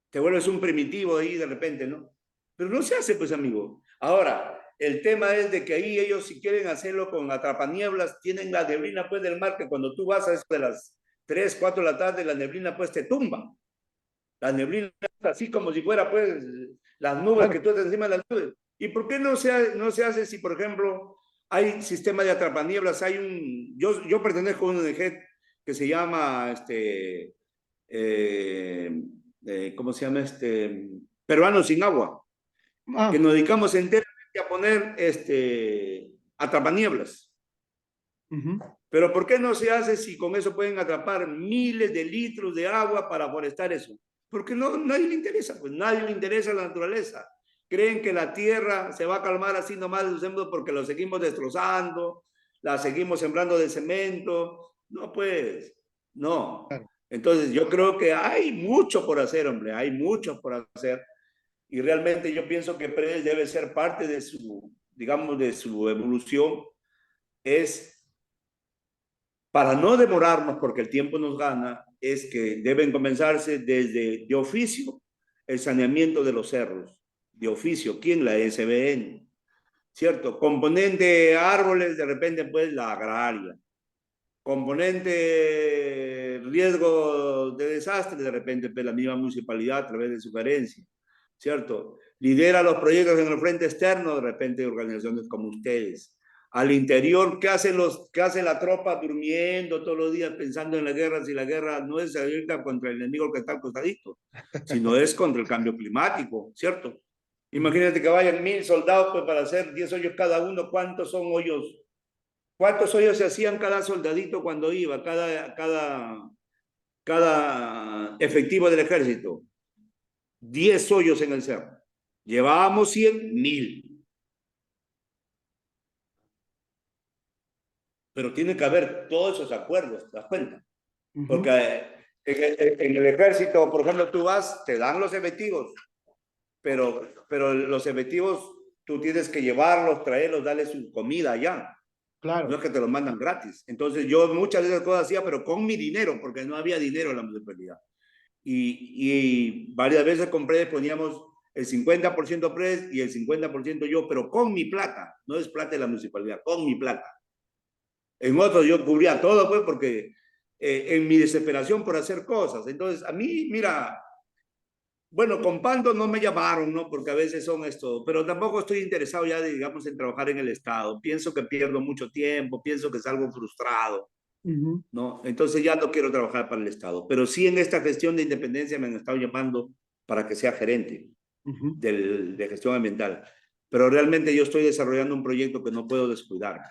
te vuelves un primitivo ahí de repente, ¿no? Pero no se hace, pues, amigo. Ahora, el tema es de que ahí ellos, si quieren hacerlo con atrapanieblas, tienen la neblina, pues, del mar, que cuando tú vas a eso de las 3 4 de la tarde, la neblina, pues, te tumba. La neblina así como si fuera, pues, las nubes que claro. tú estás encima de las nubes. ¿Y por qué no se hace si, por ejemplo, hay sistema de atrapanieblas? Yo pertenezco a un ONG que se llama, eh, ¿cómo se llama? Peruanos sin agua, que Ah, nos dedicamos enteramente a poner atrapanieblas. ujú, Pero ¿por qué no se hace si con eso pueden atrapar miles de litros de agua para forestar eso? Porque no, nadie le interesa, pues nadie le interesa la naturaleza. Creen que la tierra se va a calmar así nomás porque lo seguimos destrozando, la seguimos sembrando de cemento. No, pues, no. claro. Entonces yo creo que hay mucho por hacer, hombre, hay mucho por hacer. Y realmente yo pienso que Pérez debe ser parte de su, digamos, de su evolución, es para no demorarnos, porque el tiempo nos gana, es que deben comenzarse desde de oficio el saneamiento de los cerros. De oficio, ¿quién? La SBN, ¿cierto? Componente árboles, de repente, pues la agraria. Componente riesgo de desastre, de repente, pues la misma municipalidad a través de su gerencia, ¿cierto? Lidera los proyectos en el frente externo, de repente, organizaciones como ustedes. Al interior, qué hace la tropa durmiendo todos los días pensando en la guerra? Si la guerra no es abierta contra el enemigo que está al costadito, sino es contra el cambio climático, ¿cierto? Ujú. Imagínate que vayan 1.000 soldados pues, para hacer 10 hoyos cada uno. ¿Cuántos son hoyos? ¿Cuántos hoyos se hacían cada soldadito cuando iba, cada efectivo del ejército? 10 hoyos en el cerro. Llevábamos 100.000. Pero tiene que haber todos esos acuerdos, ¿te das cuenta? Porque Ujú, en el ejército, por ejemplo, tú vas, te dan los efectivos, pero los efectivos tú tienes que llevarlos, traerlos, darles su comida allá. No claro. es que te los mandan gratis. Entonces yo muchas de esas cosas hacía, pero con mi dinero, porque no había dinero en la municipalidad. Y varias veces compré, poníamos el 50% PRES y el 50% yo, pero con mi plata, no es plata de la municipalidad, con mi plata. En otros yo cubría todo, pues, porque en mi desesperación por hacer cosas. Entonces, a mí, mira, bueno, con Pando no me llamaron, ¿no? Porque a veces son esto, pero tampoco estoy interesado ya, digamos, en trabajar en el Estado. Pienso que pierdo mucho tiempo, pienso que salgo frustrado, Ujú, ¿no? Entonces ya no quiero trabajar para el Estado. Pero sí en esta gestión de independencia me han estado llamando para que sea gerente ujú. de gestión ambiental. Pero realmente yo estoy desarrollando un proyecto que no puedo descuidar.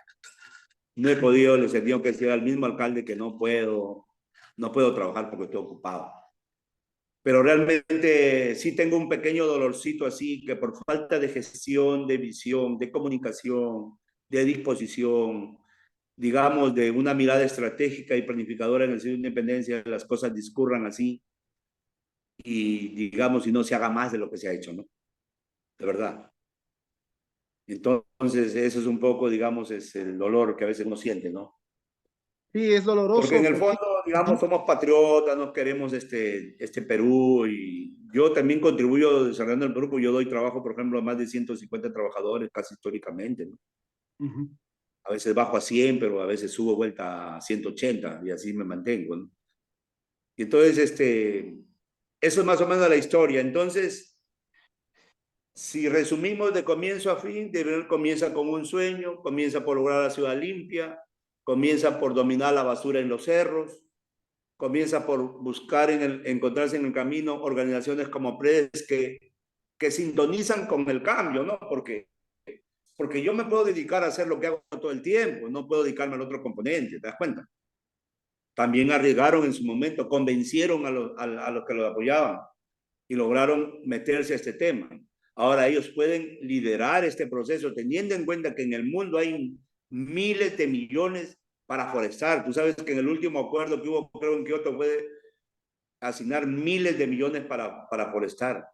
No he podido, les he tenido que decir al mismo alcalde que no puedo trabajar porque estoy ocupado. Pero realmente sí tengo un pequeño dolorcito así, que por falta de gestión, de visión, de comunicación, de disposición, digamos, de una mirada estratégica y planificadora en el sentido de independencia, las cosas discurran así y, digamos, y no se haga más de lo que se ha hecho, ¿no? De verdad. Entonces, eso es un poco, digamos, es el dolor que a veces uno siente, ¿no? Sí, es Porque en doloroso el porque... fondo, digamos, Ujú, somos patriotas, nos queremos este Perú y yo también contribuyo desarrollando el Perú, porque yo doy trabajo, por ejemplo, a más de 150 trabajadores, casi históricamente, ¿no? ujú. A veces bajo a 100, pero a veces subo vuelta a 180 y así me mantengo, ¿no? Y entonces, eso es más o menos la historia. Entonces, si resumimos de comienzo a fin, Devenir comienza con un sueño, comienza por lograr la ciudad limpia, comienza por dominar la basura en los cerros, comienza por buscar encontrarse en el camino organizaciones como PRES que sintonizan con el cambio, ¿no? Porque yo me puedo dedicar a hacer lo que hago todo el tiempo, no puedo dedicarme al otro componente, ¿te das cuenta? También arriesgaron en su momento, convencieron a los que los apoyaban y lograron meterse a este tema. Ahora ellos pueden liderar este proceso teniendo en cuenta que en el mundo hay miles de millones para forestar. Tú sabes que en el último acuerdo que hubo, creo en Kioto, fue asignar miles de millones para forestar.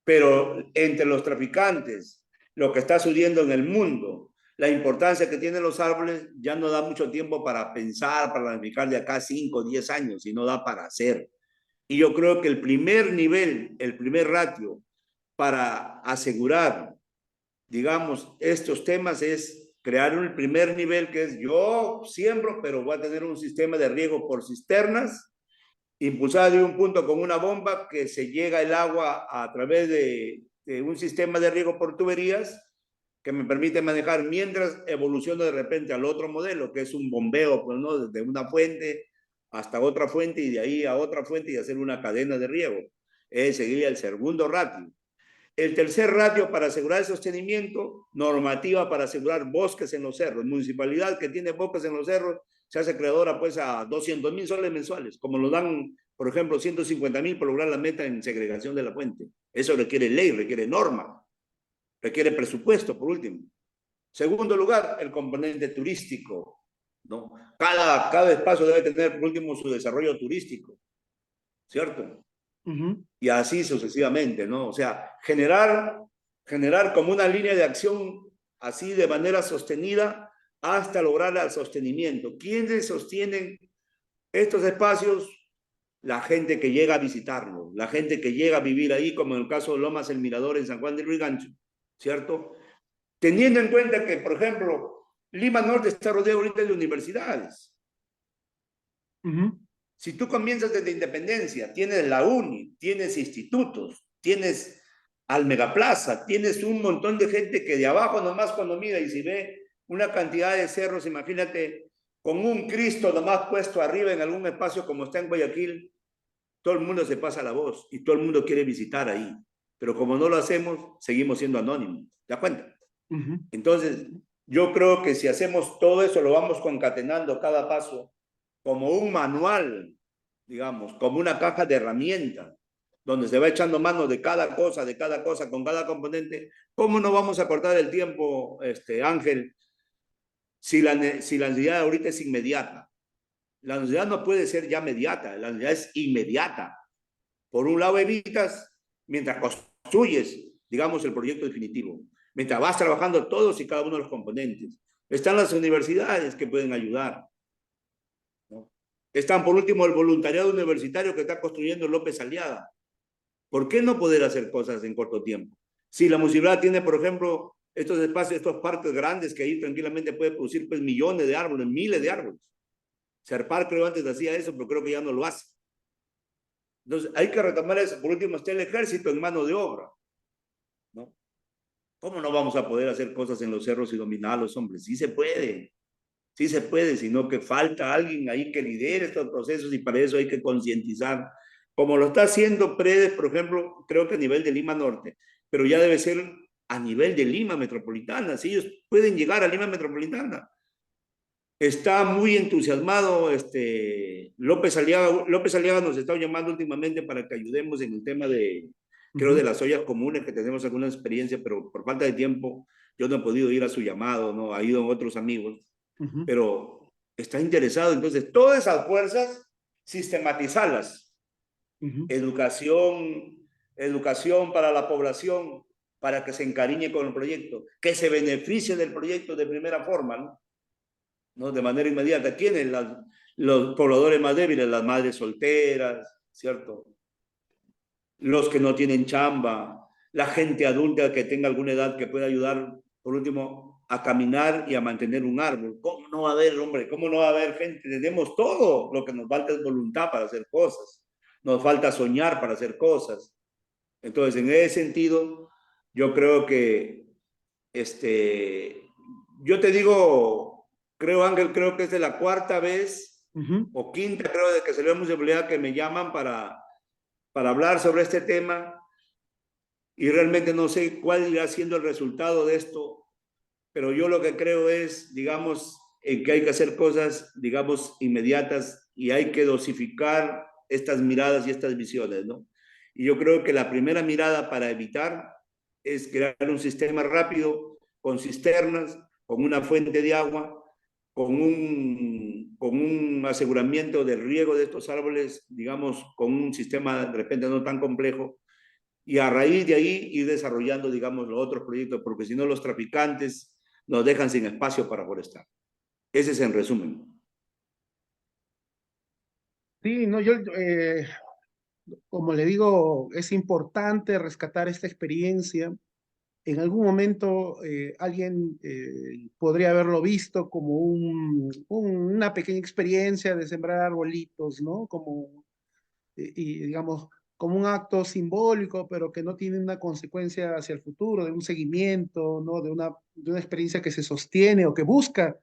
Pero entre los traficantes, lo que está sucediendo en el mundo, la importancia que tienen los árboles, ya no da mucho tiempo para pensar, para planificar de acá 5 o 10 años, y no da para hacer. Y yo creo que el primer nivel, el primer ratio para asegurar, digamos, estos temas es crear un primer nivel que es yo siembro, pero voy a tener un sistema de riego por cisternas impulsada de un punto con una bomba que se llega el agua a través de un sistema de riego por tuberías que me permite manejar mientras evoluciona de repente al otro modelo, que es un bombeo, pues, ¿no? Desde una fuente hasta otra fuente y de ahí a otra fuente y hacer una cadena de riego. Ese sería el segundo ratio. El tercer ratio para asegurar el sostenimiento, normativa para asegurar bosques en los cerros. Municipalidad que tiene bosques en los cerros se hace creadora pues a 200.000 soles mensuales, como lo dan, por ejemplo, 150.000 por lograr la meta en segregación de la fuente. Eso requiere ley, requiere norma, requiere presupuesto, por último. Segundo lugar, el componente turístico, ¿no? Cada espacio debe tener, por último, su desarrollo turístico, ¿cierto? Ujú. Y así sucesivamente, ¿no? O sea, generar como una línea de acción así de manera sostenida hasta lograr el sostenimiento. ¿Quiénes sostienen estos espacios? La gente que llega a visitarlo, la gente que llega a vivir ahí, como en el caso de Lomas El Mirador en San Juan del Lurigancho, ¿cierto? Teniendo en cuenta que, por ejemplo, Lima Norte está rodeado ahorita de universidades. Ujú. Si tú comienzas desde Independencia, tienes la UNI, tienes institutos, tienes al Megaplaza, tienes un montón de gente que de abajo nomás cuando mira y si ve una cantidad de cerros, imagínate, con un Cristo nomás puesto arriba en algún espacio como está en Guayaquil, todo el mundo se pasa la voz y todo el mundo quiere visitar ahí. Pero como no lo hacemos, seguimos siendo anónimos. ¿Te das cuenta? Ujú. Entonces, yo creo que si hacemos todo eso, lo vamos concatenando cada paso como un manual, digamos, como una caja de herramientas, donde se va echando mano de cada cosa, con cada componente. ¿Cómo no vamos a cortar el tiempo, Ángel, si la necesidad ahorita es inmediata? La necesidad no puede ser ya mediata, la necesidad es inmediata. Por un lado, evitas mientras construyes, digamos, el proyecto definitivo, mientras vas trabajando todos y cada uno de los componentes. Están las universidades que pueden ayudar, ¿no? Están, por último, el voluntariado universitario que está construyendo López Aliaga. ¿Por qué no poder hacer cosas en corto tiempo? Si la municipalidad tiene, por ejemplo, estos espacios, estos parques grandes que ahí tranquilamente puede producir pues millones de árboles, miles de árboles. Serpar creo antes hacía eso, pero creo que ya no lo hace. Entonces hay que retomar eso. Por último está el ejército en mano de obra, ¿no? ¿Cómo no vamos a poder hacer cosas en los cerros y dominarlos, hombre? Sí se puede, sino que falta alguien ahí que lidere estos procesos y para eso hay que concientizar, como lo está haciendo Predes, por ejemplo, creo que a nivel de Lima Norte, pero ya debe ser a nivel de Lima Metropolitana, si ellos pueden llegar a Lima Metropolitana. Está muy entusiasmado López Aliaga nos está llamando últimamente para que ayudemos en el tema creo, de Ujú. las ollas comunes, que tenemos alguna experiencia, pero por falta de tiempo yo no he podido ir a su llamado, ¿no? Ha ido otros amigos, Ujú. pero está interesado. Entonces, todas esas fuerzas, sistematizarlas. Ujú. Educación para la población, para que se encariñe con el proyecto, que se beneficie del proyecto de primera forma, ¿no? ¿no? De manera inmediata. ¿Quiénes? Los pobladores más débiles, las madres solteras, ¿cierto? Los que no tienen chamba, la gente adulta que tenga alguna edad que pueda ayudar, por último, a caminar y a mantener un árbol. ¿Cómo no va a haber, hombre? ¿Cómo no va a haber gente? Tenemos todo, lo que nos falta es voluntad para hacer cosas, nos falta soñar para hacer cosas. Entonces, en ese sentido, yo creo que, yo te digo, creo, Ángel, creo que es de la cuarta vez o quinta, creo, de que salió la municipalidad que me llaman para hablar sobre este tema y realmente no sé cuál irá siendo el resultado de esto, pero yo lo que creo es, digamos, en que hay que hacer cosas, digamos, inmediatas y hay que dosificar estas miradas y estas visiones, ¿no? Y yo creo que la primera mirada para evitar es crear un sistema rápido, con cisternas, con una fuente de agua, con un aseguramiento del riego de estos árboles, digamos, con un sistema de repente no tan complejo, y a raíz de ahí ir desarrollando, digamos, los otros proyectos, porque si no los traficantes nos dejan sin espacio para forestar. Ese es en resumen. Sí, no, yo, como le digo, es importante rescatar esta experiencia. En algún momento alguien podría haberlo visto como una pequeña experiencia de sembrar arbolitos, ¿no? Como, y digamos, como un acto simbólico, pero que no tiene una consecuencia hacia el futuro, de un seguimiento, ¿no? De una experiencia que se sostiene o que busca,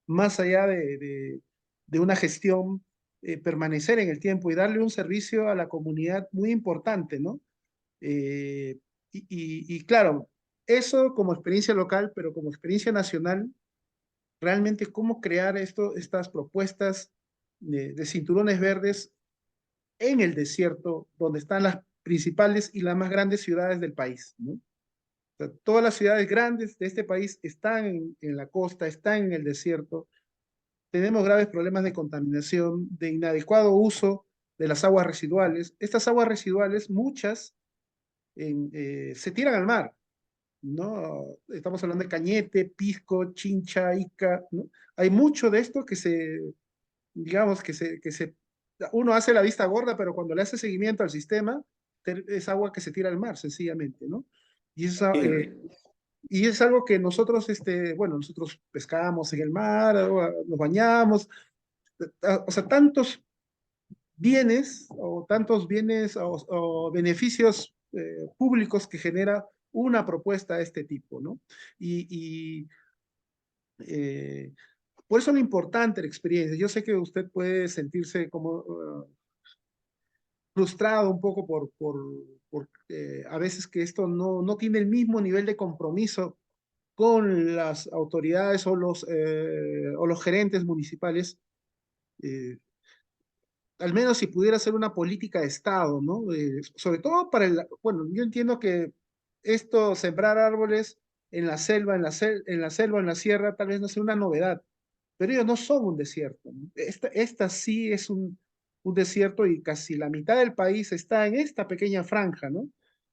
más allá de una gestión, permanecer en el tiempo y darle un servicio a la comunidad muy importante, ¿no? Eh, y claro, eso como experiencia local, pero como experiencia nacional, realmente cómo crear estas propuestas de cinturones verdes en el desierto, donde están las principales y las más grandes ciudades del país, ¿no? O sea, todas las ciudades grandes de este país están en la costa, están en el desierto. Tenemos graves problemas de contaminación, de inadecuado uso de las aguas residuales. Estas aguas residuales, muchas, se tiran al mar, ¿no? Estamos hablando de Cañete, Pisco, Chincha, Ica, ¿no? Hay mucho de esto digamos, uno hace la vista gorda, pero cuando le hace seguimiento al sistema, es agua que se tira al mar, sencillamente, ¿no? Y y es algo que nosotros, bueno, nosotros pescamos en el mar, nos bañamos, o sea, tantos bienes o beneficios públicos que genera una propuesta de este tipo, ¿no? Y eh, por eso es lo importante la experiencia. Yo sé que usted puede sentirse como frustrado un poco por a veces que esto no tiene el mismo nivel de compromiso con las autoridades o los gerentes municipales. eh, Al menos si pudiera ser una política de Estado, ¿no? Sobre todo bueno, yo entiendo que esto, sembrar árboles en la selva, en la selva, en la sierra, tal vez no sea una novedad, pero ellos no son un desierto, ¿no? Esta sí es un desierto y casi la mitad del país está en esta pequeña franja, ¿no?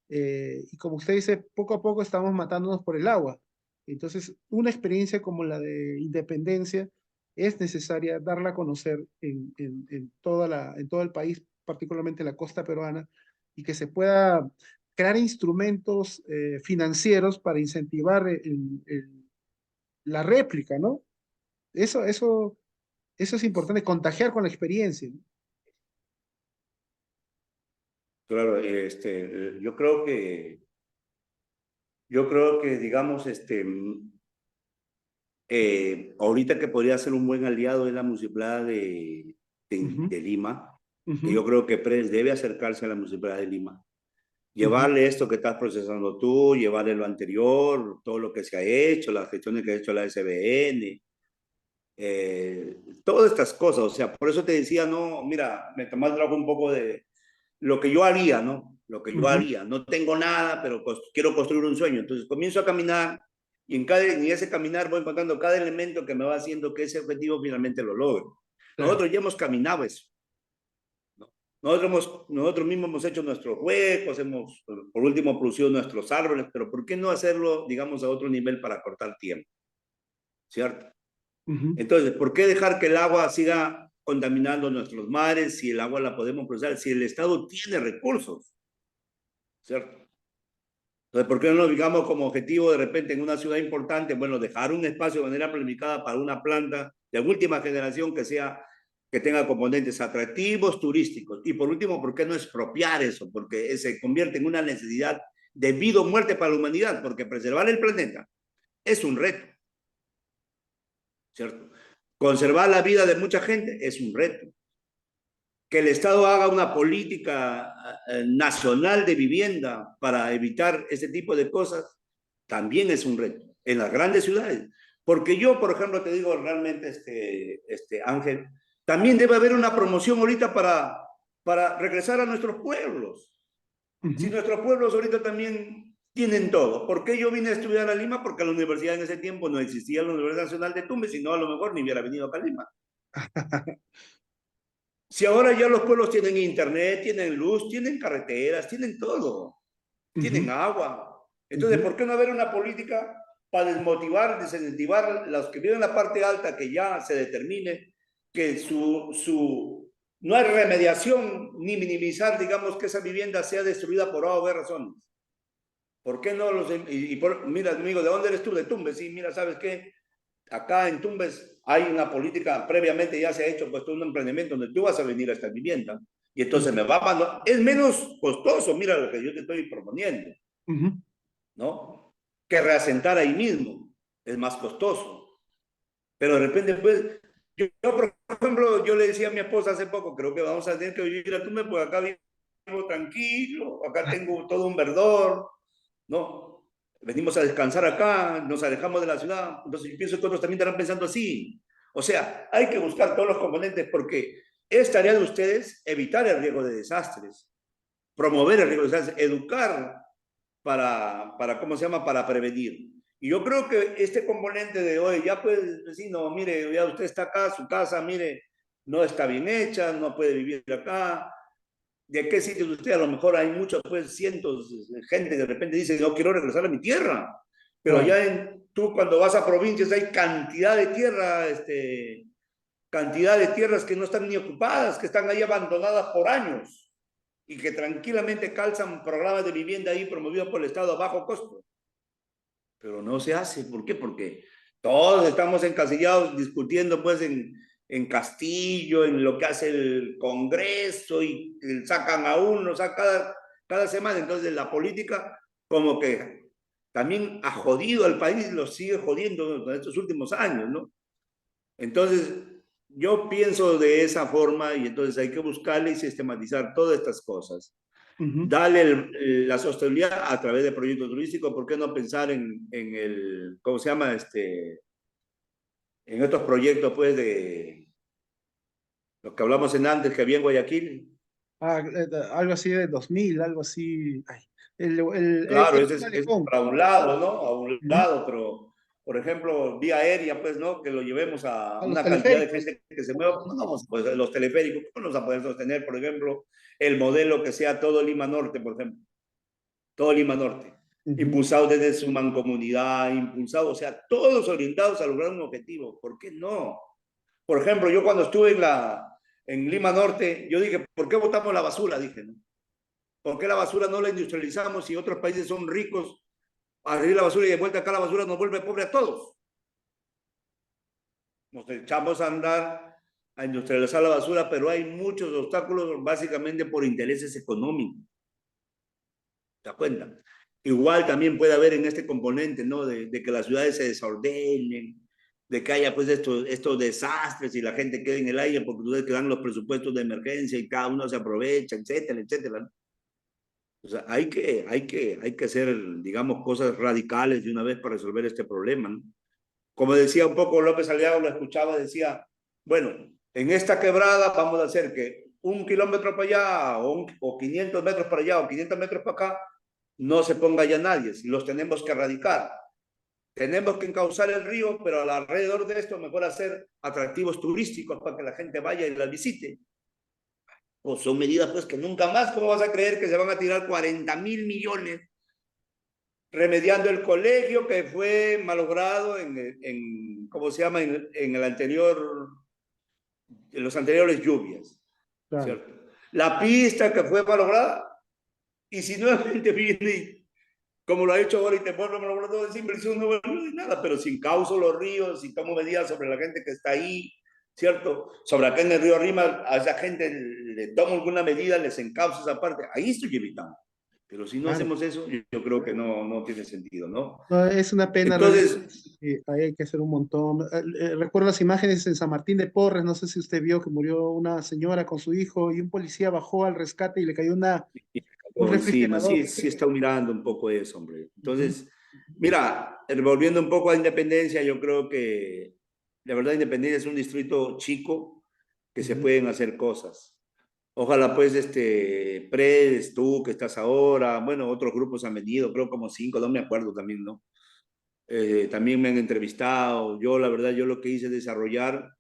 Y como usted dice, poco a poco estamos matándonos por el agua. Entonces, una experiencia como la de Independencia es necesaria darla a conocer en todo el país, particularmente en la costa peruana, y que se pueda crear instrumentos financieros para incentivar la réplica, ¿no? Eso, eso, eso es importante, contagiar con la experiencia, ¿no? Claro, yo creo que, digamos, ahorita que podría ser un buen aliado es la municipalidad Ujú, de Lima, y ujú, yo creo que PRES debe acercarse a la municipalidad de Lima, ujú. llevarle esto que estás procesando tú, llevarle lo anterior, todo lo que se ha hecho, las gestiones que ha hecho la SBN, todas estas cosas. O sea, por eso te decía, no, mira, me tomé el trabajo un poco de lo que yo haría, ¿no? Lo que yo Ujú, haría. No tengo nada, pero quiero construir un sueño. Entonces comienzo a caminar y en ese caminar voy encontrando cada elemento que me va haciendo que ese objetivo finalmente lo logre. claro. Nosotros ya hemos caminado eso, ¿no? Nosotros mismos hemos hecho nuestros huecos, hemos, por último, producido nuestros árboles, pero ¿por qué no hacerlo, digamos, a otro nivel para cortar tiempo? ¿Cierto? Ujú. Entonces, ¿por qué dejar que el agua siga contaminando nuestros mares si el agua la podemos procesar, si el Estado tiene recursos, ¿cierto? Entonces, ¿por qué no nos digamos como objetivo de repente en una ciudad importante, bueno, dejar un espacio de manera planificada para una planta de última generación que sea, que tenga componentes atractivos, turísticos? Y por último, ¿por qué no expropiar eso? Porque se convierte en una necesidad de vida o muerte para la humanidad, porque preservar el planeta es un reto, ¿cierto? Conservar la vida de mucha gente es un reto. Que el Estado haga una política nacional de vivienda para evitar ese tipo de cosas también es un reto en las grandes ciudades. Porque yo, por ejemplo, te digo realmente, Ángel, también debe haber una promoción ahorita para regresar a nuestros pueblos. Si Ujú. nuestros pueblos ahorita también tienen todo. ¿Por qué yo vine a estudiar a Lima? Porque la universidad en ese tiempo no existía, la Universidad Nacional de Tumbes, si no, a lo mejor ni hubiera venido acá a Lima. Si ahora ya los pueblos tienen internet, tienen luz, tienen carreteras, tienen todo, tienen Ujú. agua. Entonces, Ujú. ¿por qué no haber una política para desmotivar, desincentivar a los que viven en la parte alta, que ya se determine que no hay remediación ni minimizar, digamos, que esa vivienda sea destruida por A o B razones? ¿Por qué no los... mira, amigo, ¿de dónde eres tú? De Tumbes. Sí, mira, ¿sabes qué? Acá en Tumbes hay una política, previamente ya se ha hecho pues un emprendimiento donde tú vas a venir a esta vivienda y entonces me Ujú. va a mandar, es menos costoso, mira lo que yo te estoy proponiendo, Ujú. ¿no? Que reasentar ahí mismo, es más costoso. Pero de repente, pues, por ejemplo, yo le decía a mi esposa hace poco, creo que vamos a tener que vivir a Tumbes, porque acá vivo tranquilo, acá tengo todo un verdor, ¿no? Venimos a descansar acá, nos alejamos de la ciudad, entonces yo pienso que otros también estarán pensando así. O sea, hay que buscar todos los componentes porque es tarea de ustedes evitar el riesgo de desastres, promover el riesgo de desastres, educar para ¿cómo se llama?, para prevenir. Y yo creo que este componente de hoy, ya pues, vecino, mire, ya usted está acá, su casa, mire, no está bien hecha, no puede vivir acá, ¿de qué sitio usted? A lo mejor hay muchos, pues cientos de gente que de repente dice, no quiero regresar a mi tierra. Pero Claro. allá tú cuando vas a provincias hay cantidad de tierra, cantidad de tierras que no están ni ocupadas, que están ahí abandonadas por años y que tranquilamente calzan programas de vivienda ahí promovidos por el Estado a bajo costo. Pero no se hace. ¿Por qué? Porque todos estamos encasillados discutiendo pues en Castillo, en lo que hace el Congreso y sacan a uno, sacan cada semana. Entonces la política como que también ha jodido al país, lo sigue jodiendo en estos últimos años, ¿no? Entonces yo pienso de esa forma y entonces hay que buscarle y sistematizar todas estas cosas. Ujú. Darle la sostenibilidad a través de proyectos turísticos. ¿Por qué no pensar en el, ¿cómo se llama? En estos proyectos, pues, de los que hablamos en antes, que había en Guayaquil. Algo así de 2000, algo así. Ay, el Claro, ese un es malecón. para un lado, ¿no? A un Ujú. lado, pero, por ejemplo, vía aérea, pues, ¿no? Que lo llevemos a A los una cantidad de teleféricos. gente que se mueva. No, no, pues los teleféricos, ¿cómo nos vamos a poder sostener, por ejemplo, el modelo que sea todo Lima Norte, por ejemplo? Todo Lima Norte, Ujú. impulsado desde su mancomunidad, impulsado, o sea, todos orientados a lograr un objetivo. ¿Por qué no? Por ejemplo, yo cuando estuve en Lima Norte, yo dije, ¿por qué botamos la basura? Dije, ¿no? ¿Por qué la basura no la industrializamos si otros países son ricos? A recibir la basura y de vuelta acá la basura nos vuelve pobre a todos. Nos echamos a andar a industrializar la basura, pero hay muchos obstáculos básicamente por intereses económicos. ¿Te das cuenta? Igual también puede haber en este componente, ¿no? De que las ciudades se desordenen, de que haya pues estos desastres y la gente quede en el aire porque ustedes que dan los presupuestos de emergencia y cada uno se aprovecha, etcétera, etcétera, ¿no? O sea, hay que hacer, digamos, cosas radicales de una vez para resolver este problema, ¿no? Como decía un poco López Aliaga, lo escuchaba, decía, bueno, en esta quebrada vamos a hacer que 1 kilómetro para allá o 500 metros para allá o 500 metros para acá no se ponga ya nadie, los tenemos que erradicar. Tenemos que encauzar el río, pero alrededor de esto mejor hacer atractivos turísticos para que la gente vaya y la visite. O son medidas pues que nunca más, ¿cómo vas a creer que se van a tirar 40.000 millones remediando el colegio que fue malogrado ¿cómo se llama? En el anterior, en los anteriores lluvias, Claro. ¿cierto? La pista que fue malograda, y si nuevamente viene, como lo ha hecho ahora y te vuelve a malograr todo, es inversión, no vuelve nada, pero sin causa los ríos, si tomo medidas sobre la gente que está ahí, ¿cierto? Sobre acá en el río Rima, a esa gente le tomo alguna medida, les encauzo esa parte, ahí estoy evitando. Pero si no Claro. hacemos eso, yo creo que no tiene sentido, ¿no? No, es una pena realmente. Entonces, Ahí hay que hacer un montón. Recuerdo las imágenes en San Martín de Porres, no sé si usted vio que murió una señora con su hijo y un policía bajó al rescate y le cayó un encima, refrigerador. sí está mirando un poco eso, hombre. Ujú, Entonces, mira, volviendo un poco a Independencia, yo creo que la verdad Independencia es un distrito chico que se ujú. pueden hacer cosas. Ojalá pues Predes, tú que estás ahora, bueno, otros grupos han venido, creo como 5, no me acuerdo también, ¿no? También me han entrevistado. Yo, la verdad, yo lo que hice es desarrollar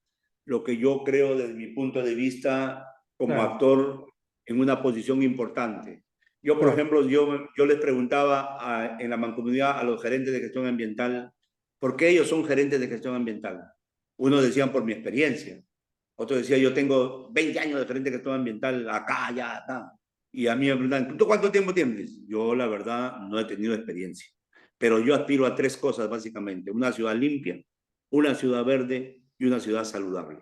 lo que yo creo desde mi punto de vista como Claro, actor en una posición importante. Yo, por claro. ejemplo, yo les preguntaba en la mancomunidad a los gerentes de gestión ambiental, ¿por qué ellos son gerentes de gestión ambiental? Unos decían por mi experiencia, otros decían yo tengo 20 años de gerente de gestión ambiental acá, allá, acá. Y a mí me preguntan, ¿tú cuánto tiempo tienes? Yo, la verdad, no he tenido experiencia. Pero yo aspiro a 3 cosas, básicamente. Una ciudad limpia, una ciudad verde y una ciudad saludable.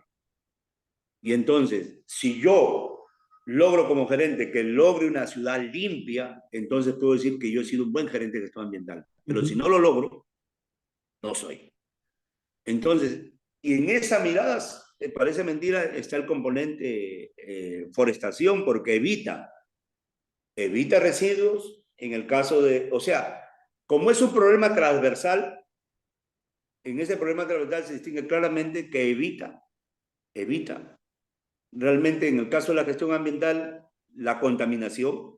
Y entonces, si yo logro como gerente que logre una ciudad limpia, entonces puedo decir que yo he sido un buen gerente de gestión ambiental. Pero si Ujú. no lo logro, no soy. Entonces, y en esa mirada, parece mentira, está el componente forestación, porque evita residuos en el caso de, o sea, como es un problema transversal, en ese problema transversal se distingue claramente que evita. Realmente en el caso de la gestión ambiental, la contaminación,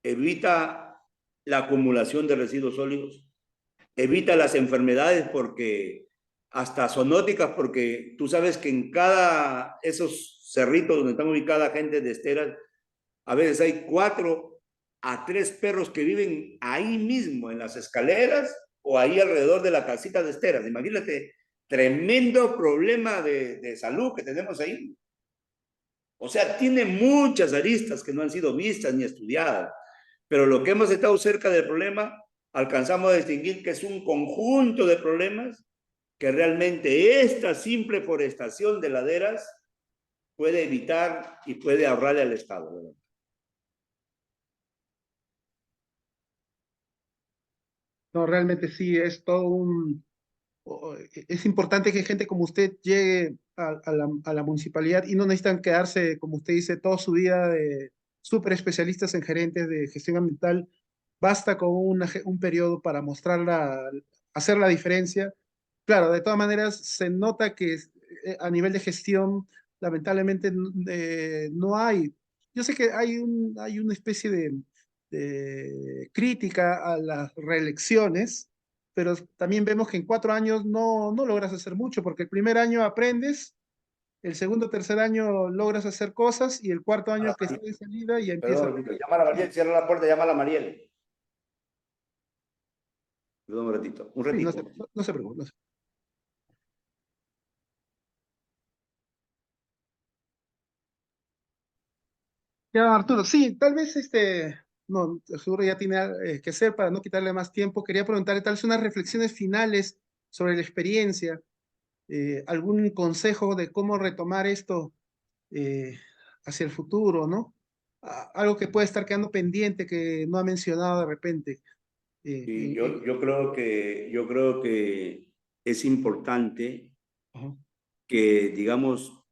evita la acumulación de residuos sólidos, evita las enfermedades porque hasta zoonóticas, porque tú sabes que en cada esos cerritos donde están ubicadas gente de esteras, a veces hay 4 a 3 perros que viven ahí mismo en las escaleras o ahí alrededor de la casita de esteras. Imagínate, tremendo problema de salud que tenemos ahí. O sea, tiene muchas aristas que no han sido vistas ni estudiadas, pero lo que hemos estado cerca del problema, alcanzamos a distinguir que es un conjunto de problemas que realmente esta simple forestación de laderas puede evitar y puede ahorrarle al Estado, ¿verdad? No, realmente sí, es todo es importante que gente como usted llegue a la municipalidad y no necesitan quedarse, como usted dice, toda su vida de súper especialistas en gerentes de gestión ambiental. Basta con un periodo para hacer la diferencia. Claro, de todas maneras, se nota que a nivel de gestión, lamentablemente, no hay. Yo sé que hay una especie de crítica a las reelecciones, pero también vemos que en 4 años no logras hacer mucho, porque el primer año aprendes, el segundo, tercer año logras hacer cosas y el cuarto año que estés de salida ya empieza. Perdón, llama a la Mariel, cierra la puerta, llama a la Mariel. Perdón, un ratito, un Sí, ratito. no se preocupe. Ya, Arturo, sí, tal vez no, seguro ya tiene que ser para no quitarle más tiempo. Quería preguntarle tal vez unas reflexiones finales sobre la experiencia, algún consejo de cómo retomar esto eh, hacia el futuro, ¿no? Algo que puede estar quedando pendiente que no ha mencionado de repente. eh, Sí, en- en- yo creo que es importante Ajá, que, digamos,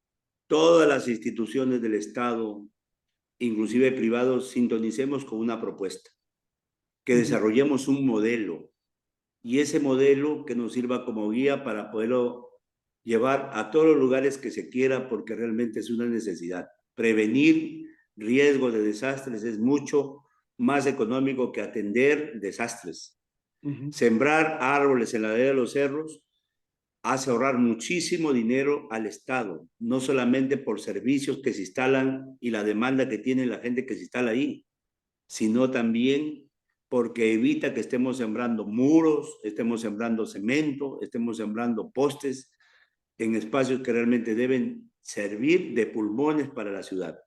todas las instituciones del Estado, inclusive privados, sintonicemos con una propuesta, que ujú, desarrollemos un modelo y ese modelo que nos sirva como guía para poderlo llevar a todos los lugares que se quiera, porque realmente es una necesidad. Prevenir riesgos de desastres es mucho más económico que atender desastres. ujú. Sembrar árboles en la ladera de los cerros hace ahorrar muchísimo dinero al Estado, no solamente por servicios que se instalan y la demanda que tiene la gente que se instala ahí, sino también porque evita que estemos sembrando muros, estemos sembrando cemento, estemos sembrando postes en espacios que realmente deben servir de pulmones para la ciudad.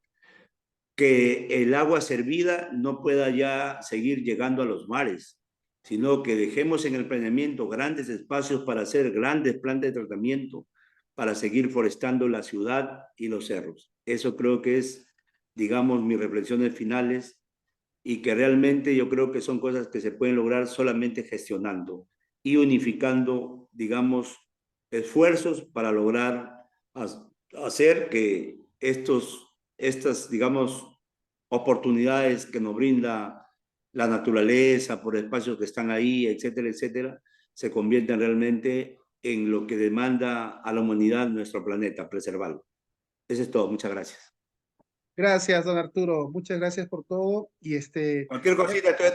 Que el agua servida no pueda ya seguir llegando a los mares, sino que dejemos en el planeamiento grandes espacios para hacer grandes plantas de tratamiento, para seguir forestando la ciudad y los cerros. Eso creo que es, digamos, mis reflexiones finales, y que realmente yo creo que son cosas que se pueden lograr solamente gestionando y unificando, digamos, esfuerzos para lograr hacer que estas, digamos, oportunidades que nos brinda la naturaleza por espacios que están ahí, etcétera, etcétera, se conviertan realmente en lo que demanda a la humanidad nuestro planeta, preservarlo. Eso es todo. Muchas gracias. Gracias, don Arturo. Muchas gracias por todo. Y Cualquier cosita, estoy a tu